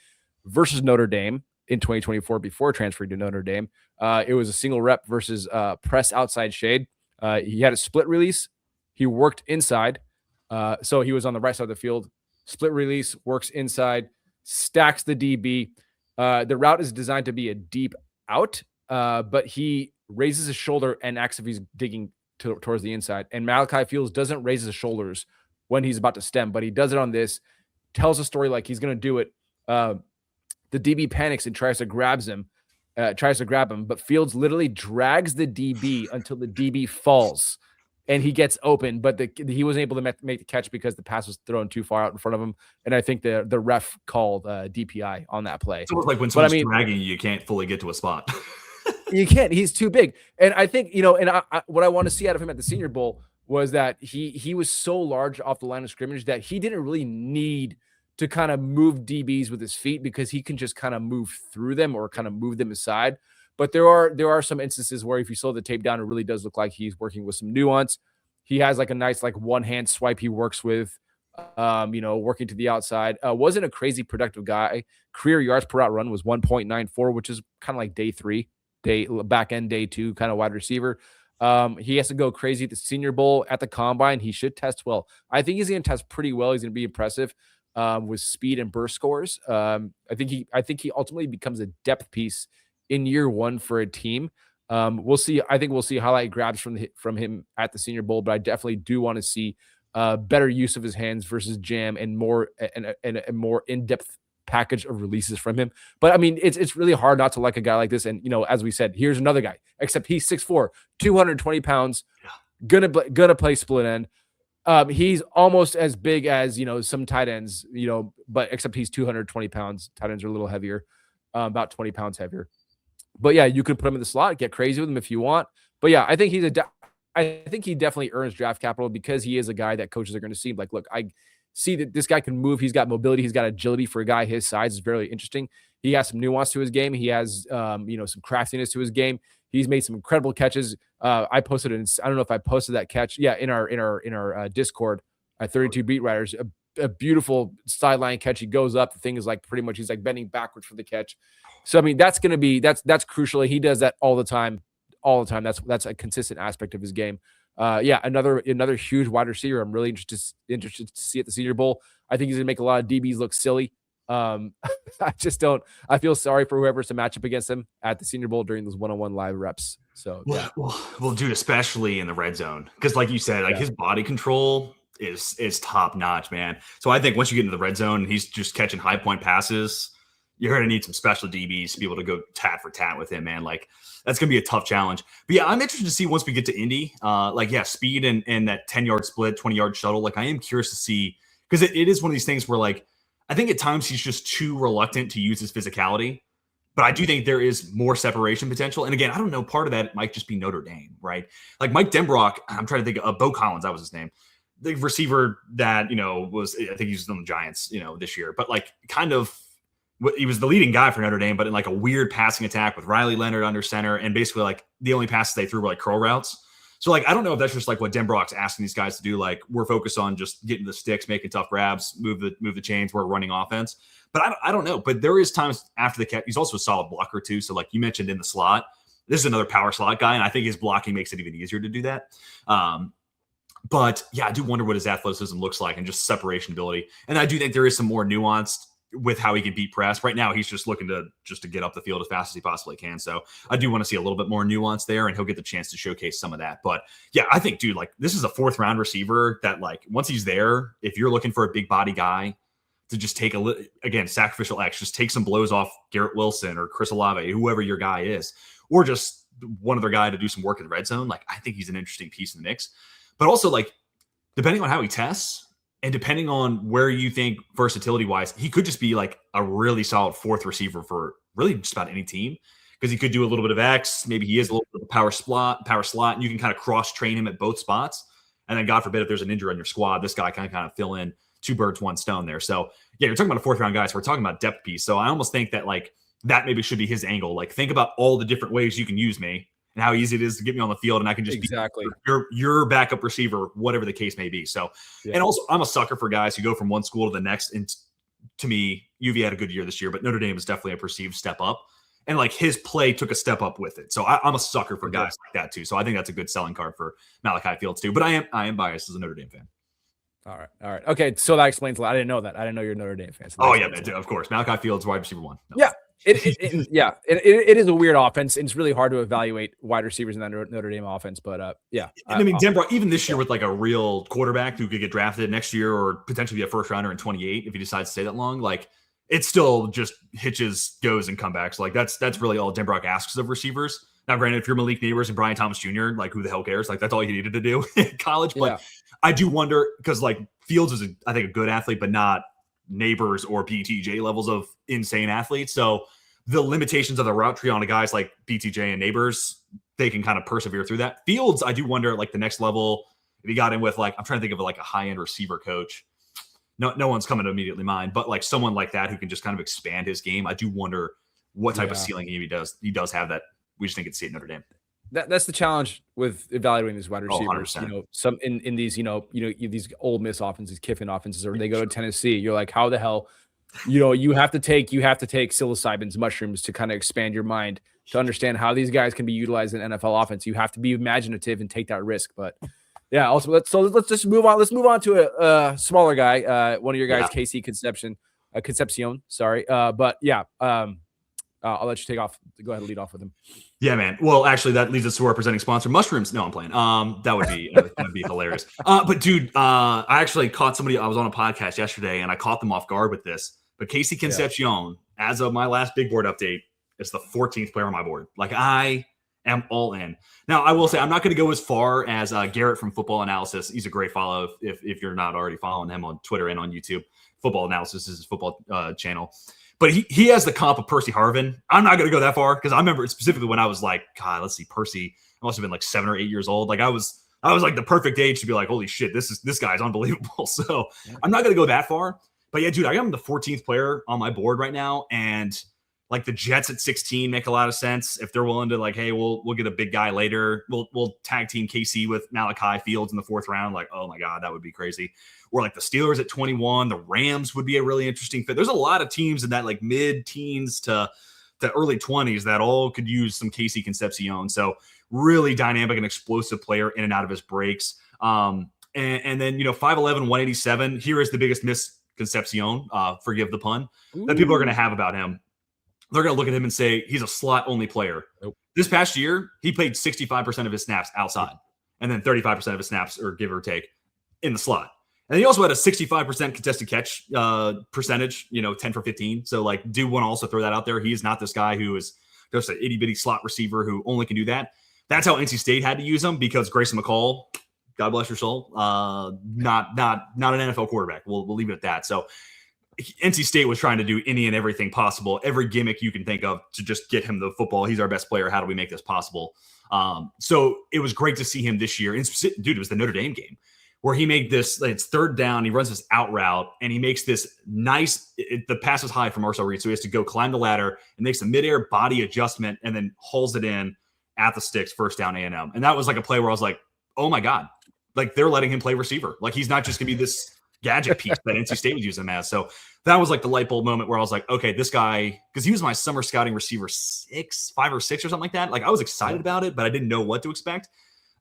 versus Notre Dame in 2024 before transferring to Notre Dame. It was a single rep versus press outside shade. He had a split release. He worked inside. So he was on the right side of the field. Split release, works inside, stacks the DB. The route is designed to be a deep out, but he raises his shoulder and acts if he's digging towards the inside. And Malachi Fields doesn't raise his shoulders when he's about to stem, but he does it on this, tells a story like he's going to do it. The DB panics and tries to grab him, but Fields literally drags the DB until the DB falls and he gets open, but he wasn't able to make the catch because the pass was thrown too far out in front of him. And I think the ref called DPI on that play. It's almost like when someone's dragging you can't fully get to a spot. You can't. He's too big. And I think, what I want to see out of him at the Senior Bowl was that he was so large off the line of scrimmage that he didn't really need to kind of move DBs with his feet because he can just kind of move through them or kind of move them aside. But there are some instances where if you slow the tape down, it really does look like he's working with some nuance. He has like a nice one-hand swipe he works with, working to the outside. Wasn't a crazy productive guy. Career yards per route run was 1.94, which is kind of like back end day 2 kind of wide receiver. He has to go crazy at the Senior Bowl at the combine. He should test well. I think he's going to test pretty well. He's going to be impressive with speed and burst scores. I think he ultimately becomes a depth piece in year 1 for a team. We'll see. I think we'll see highlight grabs from him at the Senior Bowl, but I definitely do want to see better use of his hands versus jam and more a more in-depth package of releases from him. But I mean, it's really hard not to like a guy like this. And as we said, here's another guy, except he's 6'4", 220 pounds, gonna play split end. He's almost as big as some tight ends, but except he's 220 pounds. Tight ends are a little heavier, about 20 pounds heavier. But yeah, you can put him in the slot, get crazy with him if you want. But yeah, I think he definitely earns draft capital because he is a guy that coaches are going to see. Like, look, I see that this guy can move. He's got mobility. He's got agility for a guy his size. Is very interesting. He has some nuance to his game. He has, some craftiness to his game. He's made some incredible catches. I posted it. I don't know if I posted that catch. Yeah, in our Discord, 32 beat writers, a beautiful sideline catch. He goes up. The thing is like pretty much he's like bending backwards for the catch. So I mean that's crucial. He does that all the time. That's a consistent aspect of his game. Another huge wide receiver. I'm really interested to see at the Senior Bowl. I think he's gonna make a lot of DBs look silly. I feel sorry for whoever's to match up against him at the Senior Bowl during those one-on-one live reps. So yeah. Well, dude, especially in the red zone, because like you said, his body control is top notch, man. So I think once you get into the red zone and he's just catching high point passes, you're going to need some special DBs to be able to go tat for tat with him, man. Like that's going to be a tough challenge. But yeah, I'm interested to see once we get to Indy, speed and that 10-yard split, 20-yard shuttle. Like I am curious to see, because it is one of these things where like, I think at times he's just too reluctant to use his physicality, but I do think there is more separation potential. And again, I don't know, part of that might just be Notre Dame, right? Like Mike Denbrock, I'm trying to think of Bo Collins, that was his name. The receiver that, I think he was on the Giants, this year, but like kind of he was the leading guy for Notre Dame, but in like a weird passing attack with Riley Leonard under center, and basically like the only passes they threw were like curl routes. So like I don't know if that's just like what Denbrock's asking these guys to do. Like we're focused on just getting the sticks, making tough grabs, move the chains. We're running offense, but I don't know. But there is times after the catch, he's also a solid blocker too. So like you mentioned in the slot, this is another power slot guy, and I think his blocking makes it even easier to do that. But yeah, I do wonder what his athleticism looks like and just separation ability. And I do think there is some more nuanced with how he can beat press. Right now, he's just looking to get up the field as fast as he possibly can. So I do want to see a little bit more nuance there, and he'll get the chance to showcase some of that. But yeah, I think, dude, like this is a 4th round receiver that like once he's there, if you're looking for a big body guy to just take again, sacrificial X, just take some blows off Garrett Wilson or Chris Olave, whoever your guy is, or just one other guy to do some work in the red zone. Like I think he's an interesting piece in the mix. But also like depending on how he tests, and depending on where you think versatility-wise, he could just be like a really solid 4th receiver for really just about any team, because he could do a little bit of X. Maybe he is a little bit of a power slot, and you can kind of cross-train him at both spots. And then God forbid if there's an injury on your squad, this guy can kind of fill in 2 birds, 1 stone there. So yeah, you're talking about a 4th round guy, so we're talking about depth piece. So I almost think that like that maybe should be his angle. Like think about all the different ways you can use me and how easy it is to get me on the field, and I can just be your backup receiver, whatever the case may be. So, yeah. And also I'm a sucker for guys who go from one school to the next. And to me, UV had a good year this year, but Notre Dame is definitely a perceived step up. And like his play took a step up with it. So I'm a sucker for guys like that too. So I think that's a good selling card for Malachi Fields too. But I am biased as a Notre Dame fan. All right. Okay, so that explains a lot. I didn't know that. I didn't know you're a Notre Dame fan. So yeah, man, of course. Malachi Fields, wide receiver 1. No. Yeah. It is a weird offense. It's really hard to evaluate wide receivers in that Notre Dame offense, but yeah. And I mean, Denbrock, even this year with like a real quarterback who could get drafted next year or potentially be a 1st rounder in 28 if he decides to stay that long, like it's still just hitches, goes, and comebacks. Like that's really all Denbrock asks of receivers. Now, granted, if you're Malik Neighbors and Brian Thomas Jr., like who the hell cares? Like that's all you needed to do in college. But I do wonder because like Fields is, I think, a good athlete, but not Neighbors or BTJ levels of insane athletes. So the limitations of the route tree on the guys like BTJ and Neighbors, they can kind of persevere through that. Fields, I do wonder like the next level, if he got in with like, I'm trying to think of like a high-end receiver coach. No one's coming to immediately mind, but like someone like that who can just kind of expand his game. I do wonder what type of ceiling he does. He does have that. We just think it's Notre Dame. That's the challenge with evaluating these wide receivers. 100%. Some in these, these Ole Miss offenses, Kiffin offenses, or they go to Tennessee. You're like, how the hell? You have to take psilocybin's mushrooms to kind of expand your mind to understand how these guys can be utilized in NFL offense. You have to be imaginative and take that risk. But yeah, also let's just move on. Let's move on to a smaller guy. One of your guys, KC Concepcion. Sorry, but yeah. I'll let you take off. Go ahead and lead off with him. Yeah, man. Well, actually, that leads us to our presenting sponsor, mushrooms. No, I'm playing. That would be hilarious. But dude, I actually caught somebody. I was on a podcast yesterday, and I caught them off guard with this. But KC Concepcion, as of my last big board update, is the 14th player on my board. Like I am all in. Now, I will say I'm not going to go as far as Garrett from Football Analysis. He's a great follow if you're not already following him on Twitter and on YouTube. Football Analysis is his football channel. But he has the comp of Percy Harvin. I'm not going to go that far because I remember specifically when I was like, God, let's see, Percy. I must have been like 7 or 8 years old. Like I was like the perfect age to be like, holy shit, this guy's unbelievable. So I'm not going to go that far. But yeah, dude, I am the 14th player on my board right now, and like the Jets at 16 make a lot of sense if they're willing to like, hey, we'll get a big guy later. We'll tag team KC with Malachi Fields in the 4th round. Like, oh my God, that would be crazy. Or like the Steelers at 21, the Rams would be a really interesting fit. There's a lot of teams in that like mid-teens to early 20s that all could use some KC Concepcion. So really dynamic and explosive player in and out of his breaks. And then 5'11", 187. Here is the biggest misconception, forgive the pun, that people are going to have about him. They're going to look at him and say he's a slot-only player. Nope. This past year, he played 65% of his snaps outside, and then 35% of his snaps, or give or take, in the slot. And he also had a 65% contested catch percentage, 10 for 15. So, like, do want to also throw that out there. He is not this guy who is just an itty-bitty slot receiver who only can do that. That's how NC State had to use him because Grayson McCall, God bless your soul, not an NFL quarterback. We'll leave it at that. So, NC State was trying to do any and everything possible, every gimmick you can think of to just get him the football. He's our best player. How do we make this possible? So it was great to see him this year. And dude, it was the Notre Dame game where he made this, it's third down, he runs this out route, and he makes this nice, the pass is high from Marcel Reed, so he has to go climb the ladder and makes a midair body adjustment and then hauls it in at the sticks, first down A&M. And that was like a play where I was like, oh my God, like they're letting him play receiver. Like he's not just going to be this gadget piece that NC State was using him as. So that was like the light bulb moment where I was like, okay, this guy, because he was my summer scouting receiver 5 or 6 or something like that. Like I was excited about it, but I didn't know what to expect.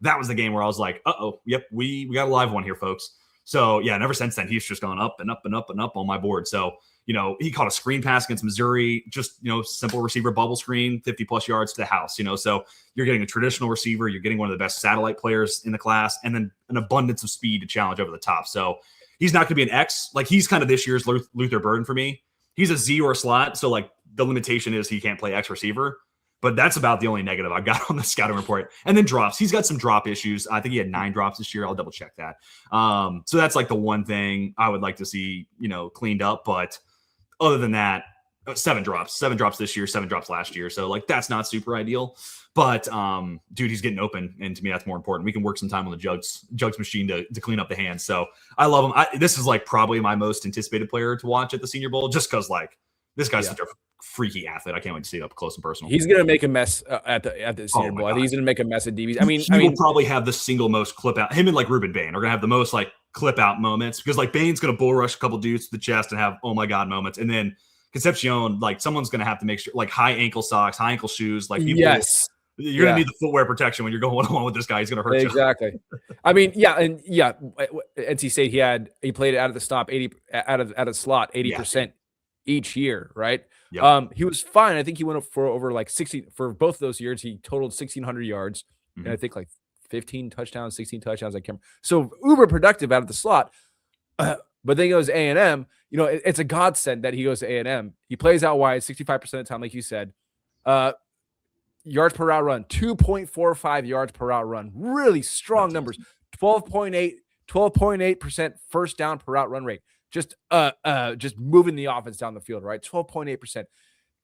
That was the game where I was like, yep, we got a live one here, folks. So yeah, and ever since then, he's just gone up and up and up and up on my board. So, he caught a screen pass against Missouri, just, simple receiver bubble screen, 50 plus yards to the house, so you're getting a traditional receiver, you're getting one of the best satellite players in the class, and then an abundance of speed to challenge over the top. So he's not going to be an X. Like he's kind of this year's Luther Burden for me. He's a Z or a slot. So like the limitation is he can't play X receiver. But that's about the only negative I've got on the scouting report. And then drops. He's got some drop issues. I think he had 9 drops this year. I'll double check that. So that's like the one thing I would like to see, cleaned up. But other than that, 7 drops this year, 7 drops last year. So like that's not super ideal. But dude, he's getting open, and to me that's more important. We can work some time on the jugs machine to clean up the hands. So I love him. This is like probably my most anticipated player to watch at the Senior Bowl, just because like this guy's such a freaky athlete. I can't wait to see it up close and personal. He's gonna make a mess at the Senior Bowl. I think he's gonna make a mess at DBs. I mean, he will probably have the single most clip out. Him and like Ruben Bain are gonna have the most like clip out moments, because like Bain's gonna bull rush a couple dudes to the chest and have oh my God moments, and then Concepcion, like someone's gonna have to make sure like high ankle socks, high ankle shoes, like people, you're gonna need the footwear protection when you're going one-on-one with this guy. He's gonna hurt you. Exactly. I mean, NC State he played out of the stop 80 out of slot 80% each year, right? Yep. He was fine. I think he went up for over like 60 for both of those years. He totaled 1,600 yards, and I think like 15 touchdowns, 16 touchdowns. I can't remember. So uber productive out of the slot. But then he goes to A&M. It's a godsend that he goes to A&M. He plays out wide 65% of the time, like you said. Yards per route run, 2.45 yards per route run. Really strong numbers. 12.8% first down per route run rate. Just moving the offense down the field, right? 12.8%.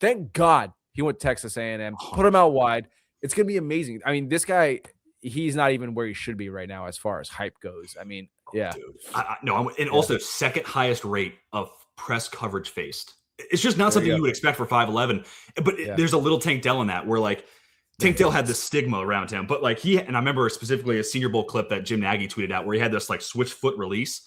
Thank God he went to Texas A&M, put him out wide. It's going to be amazing. I mean, this guy, he's not even where he should be right now as far as hype goes. I mean, yeah. Dude. Also second highest rate of press coverage faced. It's just not something you would expect for 5'11", but there's a little Tank Dell in that, where like Tank Dell had this stigma around him, but like and I remember specifically a Senior Bowl clip that Jim Nagy tweeted out where he had this like switch foot release,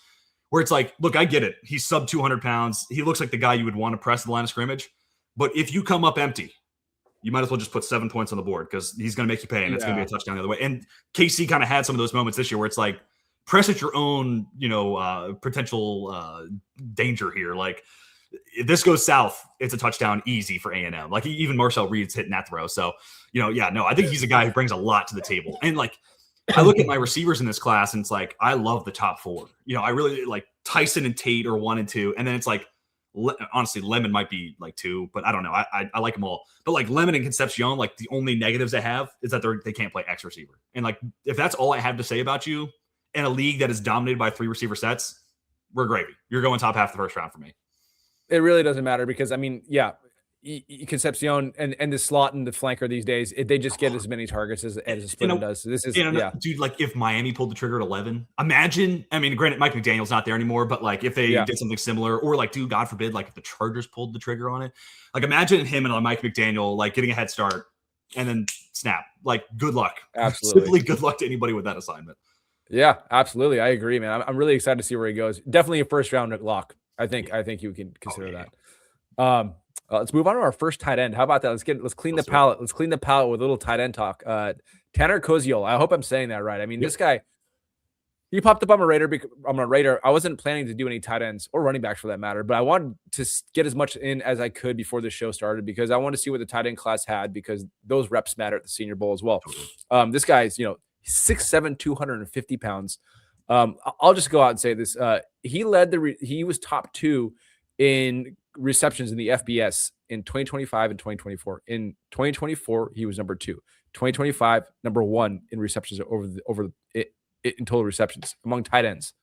where it's like, look, I get it. He's sub 200 pounds. He looks like the guy you would want to press the line of scrimmage, but if you come up empty, you might as well just put 7 points on the board, because he's going to make you pay, and it's going to be a touchdown the other way. And KC kind of had some of those moments this year where it's like, press at your own, potential danger here. Like, if this goes south, it's a touchdown easy for A&M. Like even Marcel Reed's hitting that throw. So, I think he's a guy who brings a lot to the table. And like, I look at my receivers in this class, and it's like, I love the top 4. I really like Tyson and Tate are 1 and 2. And then it's like, honestly, Lemon might be like 2, but I don't know. I like them all. But like Lemon and Concepcion, like the only negatives they have is that they can't play X receiver. And like, if that's all I have to say about you in a league that is dominated by 3 receiver sets, we're gravy. You're going top half the first round for me. It really doesn't matter, because I mean, Concepcion and the slot and the flanker these days, they just get as many targets as a splinter does. So this is dude. Like if Miami pulled the trigger at 11, imagine. I mean, granted, Mike McDaniel's not there anymore, but like if they did something similar, or like, dude, God forbid, like if the Chargers pulled the trigger on it, like imagine him and Mike McDaniel like getting a head start and then snap. Like, good luck. Absolutely, simply good luck to anybody with that assignment. Yeah, absolutely. I agree, man. I'm really excited to see where he goes. Definitely a first round lock. I think you can consider that. Let's move on to our first tight end. How about that? Let's clean the palate. Let's clean the palate with a little tight end talk. Tanner Koziol. I hope I'm saying that right. I mean, this guy, he popped up on my radar. I wasn't planning to do any tight ends or running backs for that matter, but I wanted to get as much in as I could before the show started, because I wanted to see what the tight end class had, because those reps matter at the Senior Bowl as well. This guy's 6'7", 250 pounds. I'll just go out and say this. He was top 2 in receptions in the FBS in 2025 and 2024. In 2024, he was number 2. 2025, number 1 in receptions in total receptions among tight ends.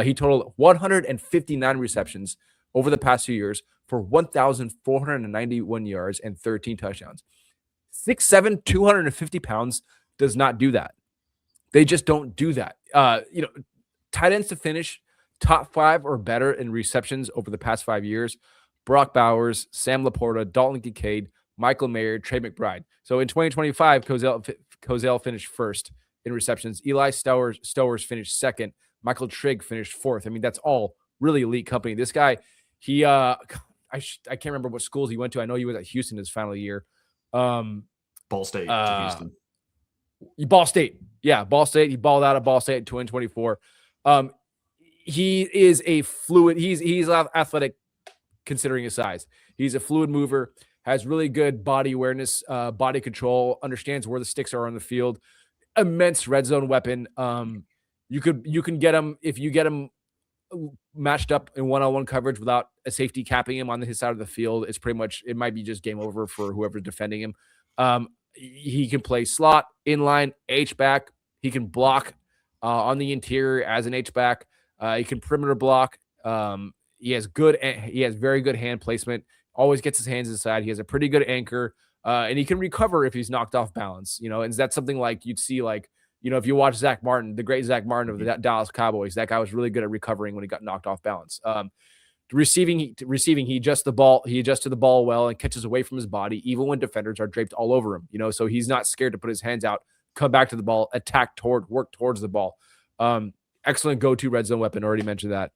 He totaled 159 receptions over the past 2 years for 1,491 yards and 13 touchdowns. 6'7", 250 pounds does not do that. They just don't do that. tight ends to finish top 5 or better in receptions over the past 5 years: Brock Bowers, Sam Laporta, Dalton Kincaid, Michael Mayer, Trey McBride. So in 2025, Koziol finished first in receptions. Eli Stowers finished second. Michael Trigg finished fourth. I mean, that's all really elite company. This guy, I can't remember what schools he went to. I know he was at Houston his final year. Ball State to Houston. Ball State. Yeah, Ball State. He balled out of Ball State in 2024. He is a fluid. He's athletic considering his size. He's a fluid mover, has really good body awareness, body control, understands where the sticks are on the field. Immense red zone weapon. You can get him if you get him matched up in one-on-one coverage without a safety capping him on his side of the field. It might be just game over for whoever's defending him. He can play slot, inline, H-back. He can block on the interior as an H-back. He can perimeter block. He has very good hand placement. Always gets his hands inside. He has a pretty good anchor, and he can recover if he's knocked off balance. And that's something like you'd see, like, if you watch Zach Martin, the great Zach Martin of the Dallas Cowboys, that guy was really good at recovering when he got knocked off balance. Receiving, he adjusts the ball. He adjusts to the ball well and catches away from his body, even when defenders are draped all over him. So he's not scared to put his hands out, come back to the ball, work towards the ball. Excellent go-to red zone weapon. Already mentioned that.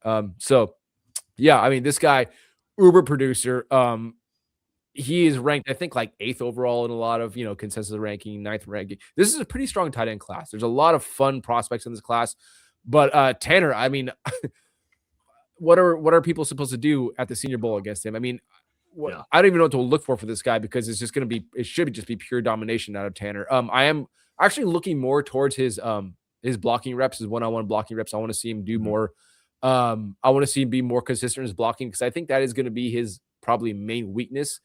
Yeah, I mean, this guy, uber producer. He is ranked, I think, like 8th overall in a lot of, consensus ranking, 9th ranking. This is a pretty strong tight end class. There's a lot of fun prospects in this class. But Tanner, I mean, what are people supposed to do at the Senior Bowl against him? I mean, I don't even know what to look for this guy, because it's just going to be, it should just be pure domination out of Tanner. I am actually looking more towards his blocking reps, his one-on-one blocking reps. I want to see him do more. I want to see him be more consistent in his blocking, because I think that is going to be his probably main weakness.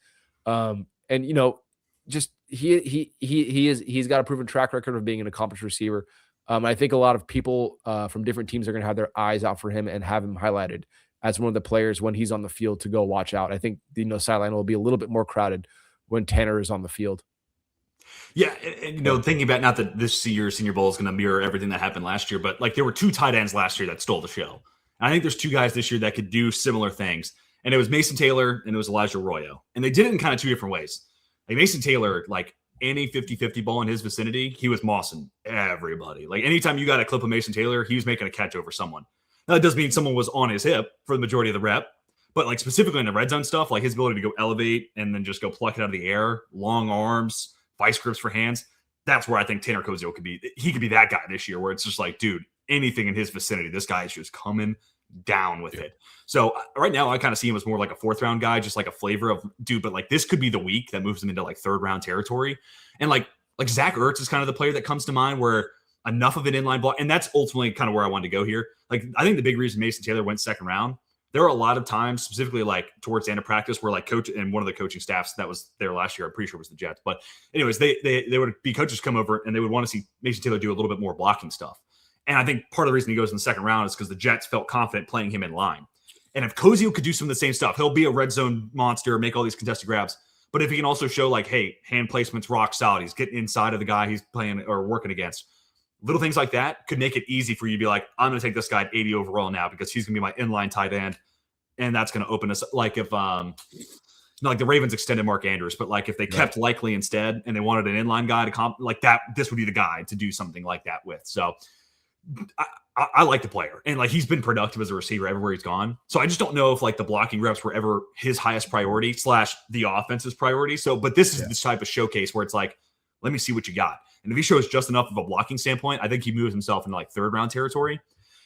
Just he's got a proven track record of being an accomplished receiver. I think a lot of people from different teams are going to have their eyes out for him and have him highlighted as one of the players when he's on the field to go watch out. I think the sideline will be a little bit more crowded when Tanner is on the field. Yeah, and thinking about, not that this year's Senior Bowl is going to mirror everything that happened last year, but like there were 2 tight ends last year that stole the show. And I think there's 2 guys this year that could do similar things. And it was Mason Taylor and it was Elijah Arroyo. And they did it in kind of 2 different ways. Like Mason Taylor, like any 50-50 ball in his vicinity, he was mossing everybody. Like anytime you got a clip of Mason Taylor, he was making a catch over someone. Now, that doesn't mean someone was on his hip for the majority of the rep, but like specifically in the red zone stuff, like his ability to go elevate and then just go pluck it out of the air, long arms, vice grips for hands. That's where I think Tanner Koziol could be. He could be that guy this year, where it's just like, dude, anything in his vicinity, this guy is just coming down with it. So right now I kind of see him as more like a 4th round guy, just like a flavor of dude, but like this could be the week that moves him into like 3rd round territory. And like Zach Ertz is kind of the player that comes to mind, where enough of an inline block. And that's ultimately kind of where I wanted to go here. Like, I think the big reason Mason Taylor went 2nd round, there were a lot of times, specifically like towards the end of practice, where like coach and one of the coaching staffs that was there last year, I'm pretty sure it was the Jets. But anyways, they would be coaches come over and they would want to see Mason Taylor do a little bit more blocking stuff. And I think part of the reason he goes in the 2nd round is because the Jets felt confident playing him in line. And if Koziol could do some of the same stuff, he'll be a red zone monster, make all these contested grabs. But if he can also show like, hey, hand placement's rock solid, he's getting inside of the guy he's playing or working against, little things like that could make it easy for you to be like, I'm going to take this guy at 80 overall now because he's going to be my inline tight end. And that's going to open us, like if like the Ravens extended Mark Andrews, but like if they kept Likely instead and they wanted an inline guy to like that, this would be the guy to do something like that with. So I like the player, and like he's been productive as a receiver everywhere he's gone. So I just don't know if like the blocking reps were ever his highest priority / the offense's priority. So, but this is this type of showcase where it's like, let me see what you got. And if he shows just enough of a blocking standpoint, I think he moves himself into like 3rd round territory.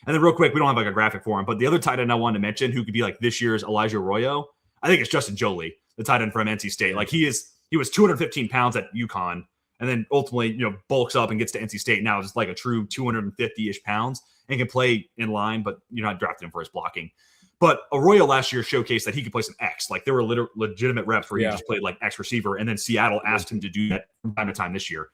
And then real quick, we don't have like a graphic for him, but the other tight end I wanted to mention who could be like this year's Elijah Arroyo, I think it's Justin Jolie, the tight end from NC State. Like he was 215 pounds at UConn, and then ultimately, bulks up and gets to NC State. Now it's like a true 250-ish pounds and can play in line, but you're not drafting him for his blocking. But Arroyo last year showcased that he could play some X. Like there were legitimate reps where he just played like X receiver, and then Seattle asked him to do that from time to time this year.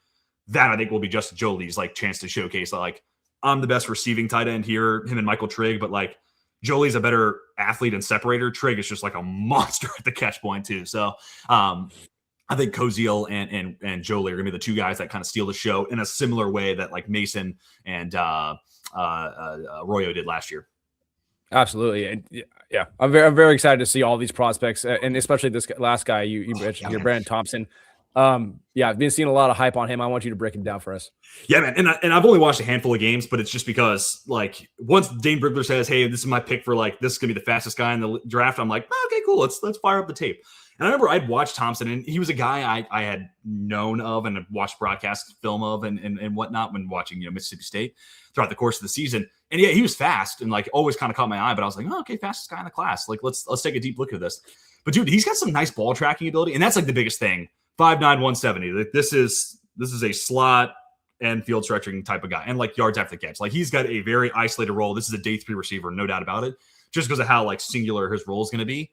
That I think will be Justin Jolie's like chance to showcase that, like, I'm the best receiving tight end here, him and Michael Trigg, but like Jolie's a better athlete and separator. Trigg is just like a monster at the catch point too. So I think Koziol and Jolie are gonna be the two guys that kind of steal the show in a similar way that like Mason and Arroyo did last year. Absolutely. And yeah, I'm very excited to see all these prospects, and especially this last guy you mentioned here, Brenden Thompson. Yeah, I've been seeing a lot of hype on him. I want you to break him down for us. Yeah, man. And I've only watched a handful of games, but it's just because like once Dane Brugler says, "Hey, this is my pick for like this is gonna be the fastest guy in the draft," I'm like, okay, cool. Let's fire up the tape. And I remember I'd watched Thompson, and he was a guy I had known of and watched broadcast film of and whatnot when watching Mississippi State throughout the course of the season. And yeah, he was fast and like always kind of caught my eye. But I was like, oh, okay, fastest guy in the class. Like let's take a deep look at this. But dude, he's got some nice ball tracking ability, and that's like the biggest thing. 5'9", 170. Like this is a slot and field stretching type of guy, and like yards after the catch. Like he's got a very isolated role. This is a day 3 receiver, no doubt about it. Just because of how like singular his role is going to be.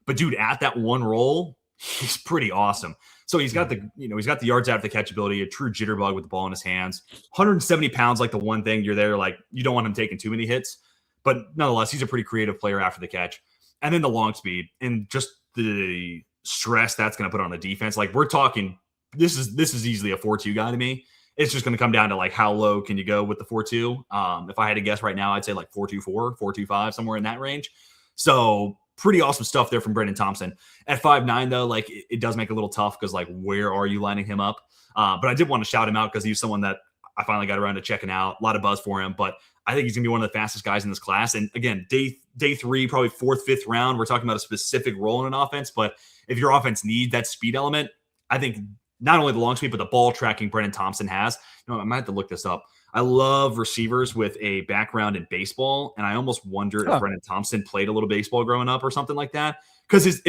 But dude, at that one role, he's pretty awesome. So he's got the yards after the catch ability, a true jitterbug with the ball in his hands. 170 pounds, like the one thing you're there, like you don't want him taking too many hits, but nonetheless, he's a pretty creative player after the catch. And then the long speed and just the stress that's going to put on the defense. Like we're talking, this is easily a 4-2 guy to me. It's just going to come down to like how low can you go with the 4-2. If I had to guess right now, I'd say like 4-2-4, 4-2-5, somewhere in that range. So pretty awesome stuff there from Brenden Thompson. At 5'9", though, like it does make it a little tough because like where are you lining him up? But I did want to shout him out because he's someone that I finally got around to checking out. A lot of buzz for him, but I think he's gonna be one of the fastest guys in this class. And again, day 3, probably 4th, 5th round. We're talking about a specific role in an offense, but if your offense needs that speed element, I think not only the long speed but the ball tracking Brenden Thompson has. I might have to look this up. I love receivers with a background in baseball, and I almost wonder if Brenden Thompson played a little baseball growing up or something like that. Because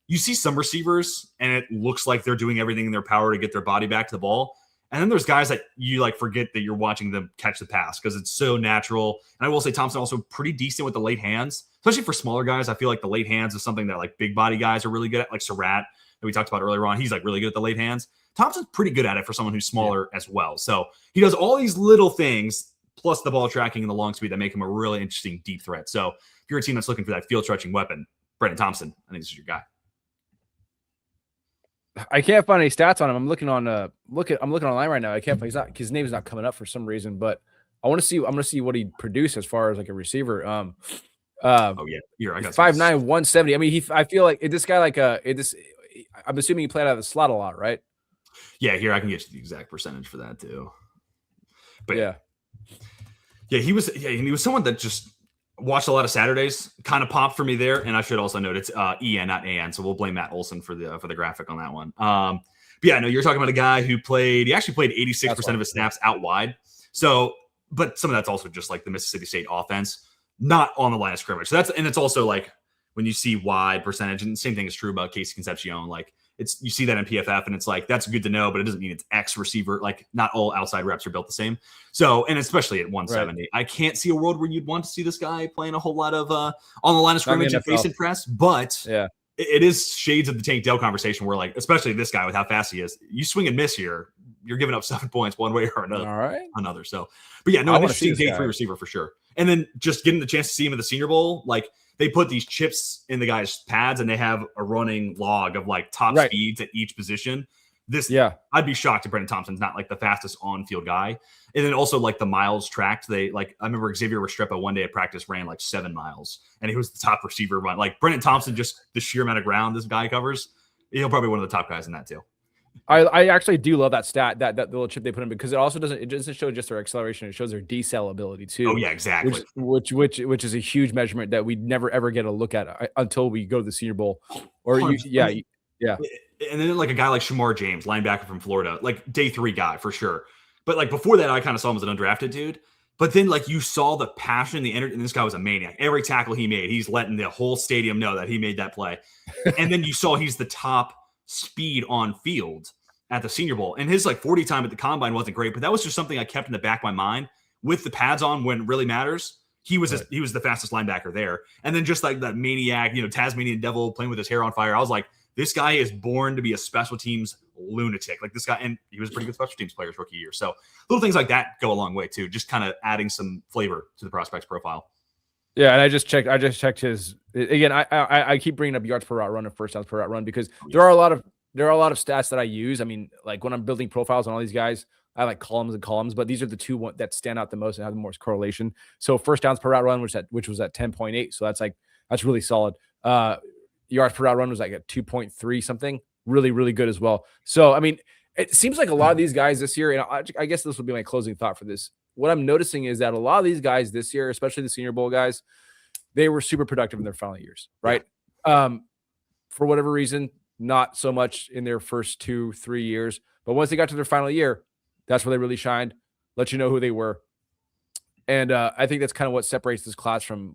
you see some receivers, and it looks like they're doing everything in their power to get their body back to the ball. And then there's guys that you like forget that you're watching them catch the pass because it's so natural. And I will say Thompson also pretty decent with the late hands, especially for smaller guys. I feel like the late hands is something that like big body guys are really good at, like Surratt that we talked about earlier on. He's like really good at the late hands. Thompson's pretty good at it for someone who's smaller as well. So he does all these little things plus the ball tracking and the long speed that make him a really interesting deep threat. So if you're a team that's looking for that field stretching weapon, Brenden Thompson, I think this is your guy. I can't find any stats on him. I'm looking online right now. I can't find his name is not coming up for some reason, but I'm going to see what he produced as far as like a receiver. Oh yeah. I got 5'9", 170. I mean, I feel like this guy I'm assuming he played out of the slot a lot, right? Yeah, here I can get you the exact percentage for that too. But yeah, he was someone that just watched a lot of Saturdays, kind of popped for me there. And I should also note it's EN, not AN. So we'll blame Matt Olson for the graphic on that one. But yeah, no, you're talking about a guy who he actually played 86% of his snaps out wide. So, but some of that's also just like the Mississippi State offense, not on the line of scrimmage. So it's also like when you see wide percentage, and the same thing is true about Casey Concepcion. Like you see that in PFF, and it's like that's good to know, but it doesn't mean it's X receiver. Like not all outside reps are built the same. So, and especially at 170, right. I can't see a world where you'd want to see this guy playing a whole lot of on the line of scrimmage and face and press. But yeah, it is shades of the Tank Dell conversation where like, especially this guy with how fast he is, you swing and miss here, you're giving up 7 points one way or another. All right. Another. So, but yeah, no, an interesting day 3 receiver for sure. And then just getting the chance to see him at the Senior Bowl, like. They put these chips in the guys' pads and they have a running log of like top speeds at each position. I'd be shocked if Brenden Thompson's not like the fastest on-field guy. And then also like the miles tracked. I remember Xavier Restrepo one day at practice ran like 7 miles and he was the top receiver run. Like Brenden Thompson, just the sheer amount of ground this guy covers, he'll probably be one of the top guys in that too. I actually do love that stat, that little chip they put in, because it doesn't show just their acceleration, it shows their decel ability too. Oh yeah, exactly. Which is a huge measurement that we never ever get a look at until we go to the Senior Bowl. Or yeah. And then like a guy like Shamar James, linebacker from Florida, like day 3 guy for sure. But like before that, I kind of saw him as an undrafted dude. But then like you saw the passion, the energy, and this guy was a maniac. Every tackle he made, he's letting the whole stadium know that he made that play. And then you saw he's the top speed on field at the Senior Bowl. And his like 40 time at the combine wasn't great, but that was just something I kept in the back of my mind with the pads on when it really matters. He was the fastest linebacker there. And then just like that maniac, Tasmanian devil playing with his hair on fire. I was like, this guy is born to be a special teams lunatic. Like this guy, and he was a pretty good special teams player his rookie year. So little things like that go a long way too. Just kind of adding some flavor to the prospect's profile. Yeah, and I just checked his again. I keep bringing up yards per route run and first downs per route run because there are a lot of there are a lot of stats that I use. I mean, like when I'm building profiles on all these guys, I like columns and columns, but these are the two that stand out the most and have the most correlation. So first downs per route run, which was at 10.8. So that's really solid. Yards per route run was like at 2.3 something. Really, really good as well. So, I mean, it seems like a lot of these guys this year, and I guess this will be my closing thought for this. What I'm noticing is that a lot of these guys this year, especially the Senior Bowl guys, they were super productive in their final years, right? For whatever reason, not so much in their first 2-3 years, but once they got to their final year, that's where they really shined. Let you know who they were, and I think that's kind of what separates this class from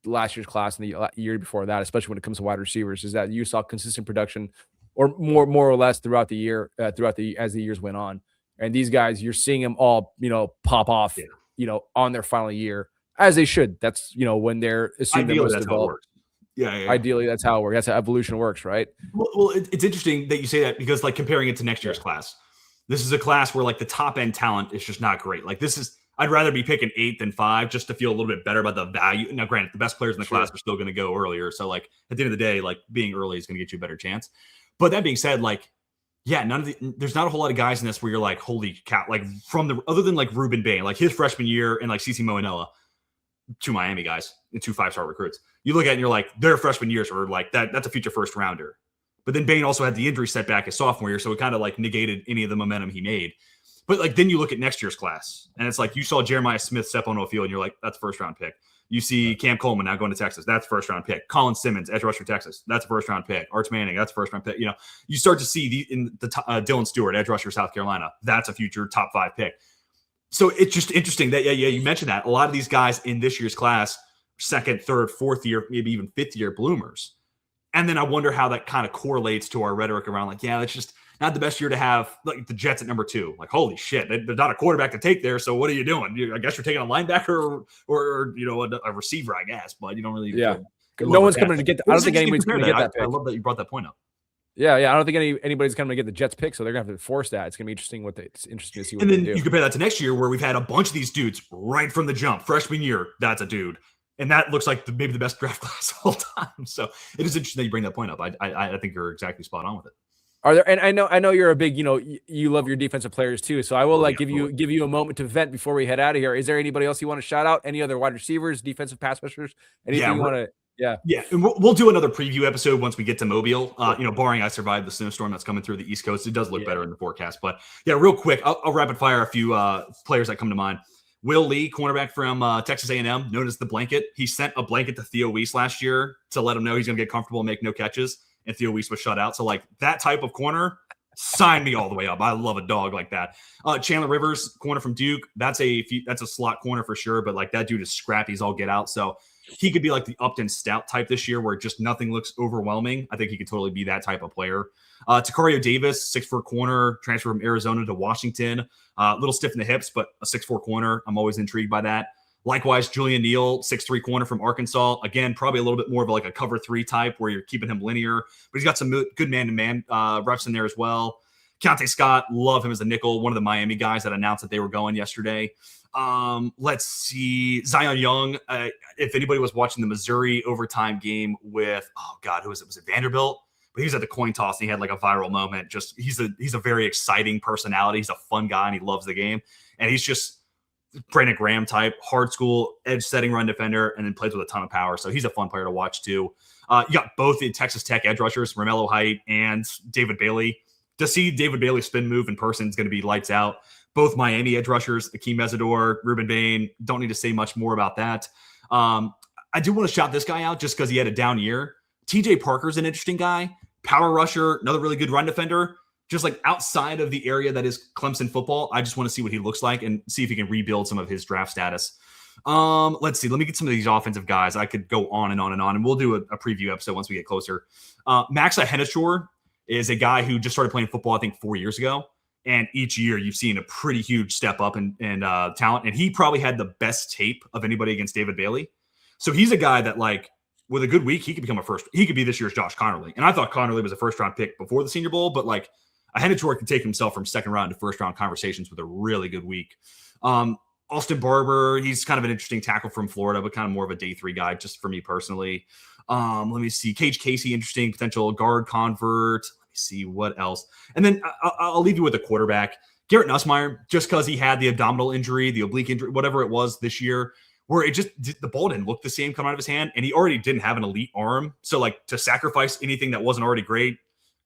last year's class and the year before that, especially when it comes to wide receivers, is that you saw consistent production, or more or less throughout the year, as the years went on. And these guys, you're seeing them all, pop off, on their final year, as they should. That's when they're assuming they're most developed. Yeah. Ideally, that's how it works. That's how evolution works, right? Well, it's interesting that you say that, because like comparing it to next year's class, this is a class where like the top end talent is just not great. Like I'd rather be picking 8 than 5 just to feel a little bit better about the value. Now, granted, the best players in the class are still going to go earlier. So like at the end of the day, like being early is going to get you a better chance. But that being said, like, yeah, there's not a whole lot of guys in this where you're like, holy cow, like other than like Ruben Bain, like his freshman year, and like CeCe Moanella, 2 Miami guys and 2 5-star recruits. You look at it and you're like, their freshman years were like that's a future first rounder. But then Bain also had the injury setback his sophomore year, so it kind of like negated any of the momentum he made. But like then you look at next year's class, and it's like you saw Jeremiah Smith step onto a field, and you're like, that's first round pick. You see Cam Coleman now going to Texas, that's first round pick. Colin Simmons, edge rusher Texas, that's a first round pick. Arch Manning, that's first round pick. You start to see Dylan Stewart, edge rusher South Carolina, that's a future top 5 pick. So it's just interesting that you mentioned that a lot of these guys in this year's class, 2nd, 3rd, 4th year, maybe even 5th year bloomers. And then I wonder how that kind of correlates to our rhetoric around like, yeah, that's just not the best year to have like the Jets at number 2. Like, holy shit, they're not a quarterback to take there. So what are you doing? I guess you're taking a linebacker or a receiver, I guess, but you don't really. Yeah. No one's coming to get. I don't think anybody's going to get that pick. I love that you brought that point up. Yeah. I don't think anybody's coming to get the Jets pick, so they're going to have to force that. It's going to be interesting it's interesting to see what and they then do. You compare that to next year, where we've had a bunch of these dudes right from the jump. Freshman year, that's a dude. And that looks like maybe the best draft class of all time. So it is interesting that you bring that point up. I think you're exactly spot on with it. Are there? And I know you're a big, you love your defensive players too. So I will give you a moment to vent before we head out of here. Is there anybody else you want to shout out? Any other wide receivers, defensive pass rushers? Anything you want to? Yeah. And we'll do another preview episode once we get to Mobile. Barring I survive the snowstorm that's coming through the East Coast, it does look better in the forecast. But yeah, real quick, I'll rapid fire a few players that come to mind. Will Lee, cornerback from Texas A&M, known as the Blanket. He sent a blanket to Theo Weiss last year to let him know he's going to get comfortable and make no catches. And Theo Weiss was shut out. So, like, that type of corner, sign me all the way up. I love a dog like that. Chandler Rivers, corner from Duke. That's a slot corner for sure. But, like, that dude is scrappy as all get out. So, he could be like the Upton Stout type this year where just nothing looks overwhelming. I think he could totally be that type of player. Takario Davis, 6'4" corner, transfer from Arizona to Washington. A little stiff in the hips, but a 6'4" corner. I'm always intrigued by that. Likewise, Julian Neal, 6'3" corner from Arkansas. Again, probably a little bit more of like a cover 3 type where you're keeping him linear, but he's got some good man-to-man reps in there as well. Keontae Scott, love him as a nickel, one of the Miami guys that announced that they were going yesterday. Let's see. Zion Young, if anybody was watching the Missouri overtime game with, who was it? Was it Vanderbilt? But he was at the coin toss and he had like a viral moment. Just he's a very exciting personality. He's a fun guy and he loves the game. And he's just Brandon Graham type, hard school, edge setting run defender, and then plays with a ton of power. So he's a fun player to watch too. You got both the Texas Tech edge rushers, Romello Height and David Bailey. To see David Bailey spin move in person is going to be lights out. Both Miami edge rushers, Akeem Mesidor, Ruben Bain. Don't need to say much more about that. I do want to shout this guy out just because he had a down year. TJ Parker's an interesting guy. Power rusher, another really good run defender. Just like outside of the area that is Clemson football, I just want to see what he looks like and see if he can rebuild some of his draft status. Let's see. Let me get some of these offensive guys. I could go on and on and on, and we'll do a preview episode once we get closer. Maxa Hennichor is a guy who just started playing football, I think, 4 years ago. And each year you've seen a pretty huge step up in talent. And he probably had the best tape of anybody against David Bailey. So he's a guy that, like, with a good week, he could be this year's Josh Connerly. And I thought Connerly was a first-round pick before the Senior Bowl, but, like, a Hennichor can take himself from second-round to first-round conversations with a really good week. Austin Barber, he's kind of an interesting tackle from Florida, but kind of more of a day 3 guy just for me personally. Let me see. Cage Casey, interesting potential guard convert. Let me see what else. And then I'll leave you with a quarterback. Garrett Nussmeier, just because he had the abdominal injury, the oblique injury, whatever it was this year, where it just the ball didn't look the same coming out of his hand, and he already didn't have an elite arm. So like to sacrifice anything that wasn't already great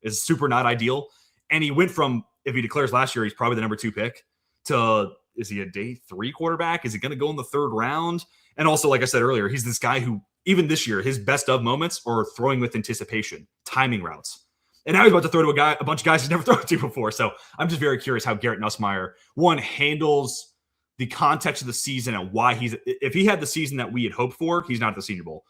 is super not ideal. And he went from, if he declares last year, he's probably the number 2 pick, to is he a day 3 quarterback? Is he going to go in the 3rd round? And also, like I said earlier, he's this guy who even this year, his best of moments are throwing with anticipation, timing routes. And now he's about to throw to a bunch of guys he's never thrown to before. So I'm just very curious how Garrett Nussmeier, one, handles the context of the season and why if he had the season that we had hoped for, he's not at the Senior Bowl.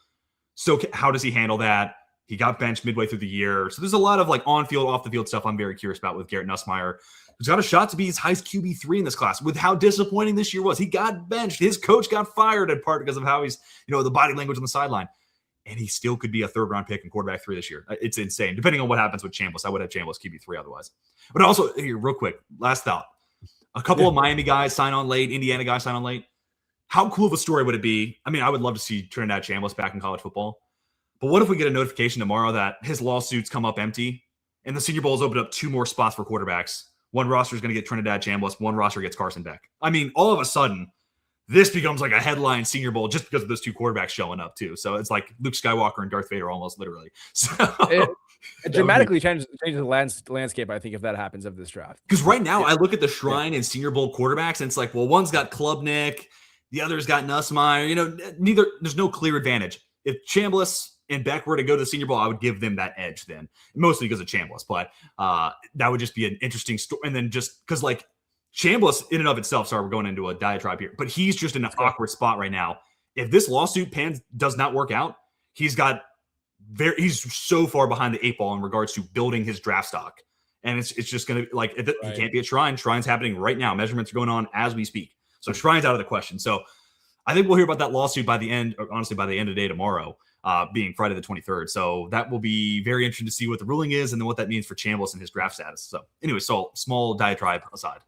So how does he handle that? He got benched midway through the year. So there's a lot of like on-field, off-the-field stuff I'm very curious about with Garrett Nussmeier, who's got a shot to be his highest QB3 in this class with how disappointing this year was. He got benched. His coach got fired in part because of how he's, the body language on the sideline. And he still could be a 3rd-round pick and quarterback 3 this year. It's insane. Depending on what happens with Chambliss, I would have Chambliss QB3 otherwise. But also, here, real quick, last thought. A couple of Miami guys sign on late, Indiana guys sign on late. How cool of a story would it be? I mean, I would love to see Trinidad Chambliss back in college football. But what if we get a notification tomorrow that his lawsuits come up empty and the Senior Bowl has opened up 2 more spots for quarterbacks? One roster is going to get Trinidad Chambliss. One roster gets Carson Beck. I mean, all of a sudden, this becomes like a headline Senior Bowl just because of those 2 quarterbacks showing up too. So it's like Luke Skywalker and Darth Vader almost literally. So it dramatically changes the landscape, I think, if that happens of this draft. Because right now I look at the Shrine and Senior Bowl quarterbacks and it's like, well, one's got Klubnik, the other's got Nussmeier. There's no clear advantage. If Chambliss and Beck were to go to the Senior Bowl, I would give them that edge then, mostly because of Chambliss. But that would just be an interesting story. And then just because like Chambliss in and of itself, sorry, we're going into a diatribe here, but he's just in an awkward spot right now. If this lawsuit does not work out, he's so far behind the 8 ball in regards to building his draft stock. And it's just going to like, he can't be at Shrine. Shrine's happening right now. Measurements are going on as we speak. So Shrine's out of the question. So I think we'll hear about that lawsuit by the end of the day tomorrow, being Friday the 23rd. So that will be very interesting to see what the ruling is and then what that means for Chambliss and his draft status. So anyway, so small diatribe aside.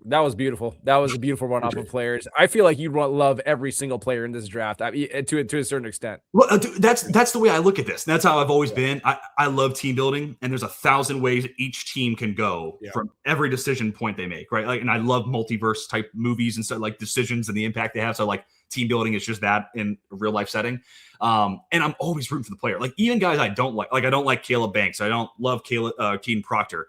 That was beautiful. That was a beautiful run off of players. I feel like you'd love every single player in this draft, to a certain extent. Well, that's the way I look at this. That's how I've always been. I love team building, and there's 1,000 ways each team can go from every decision point they make, right? Like, and I love multiverse type movies and stuff, like decisions and the impact they have. So like team building is just that in a real life setting. And I'm always rooting for the player. Like even guys I don't like I don't like Caleb Banks. I don't love Keaton Proctor.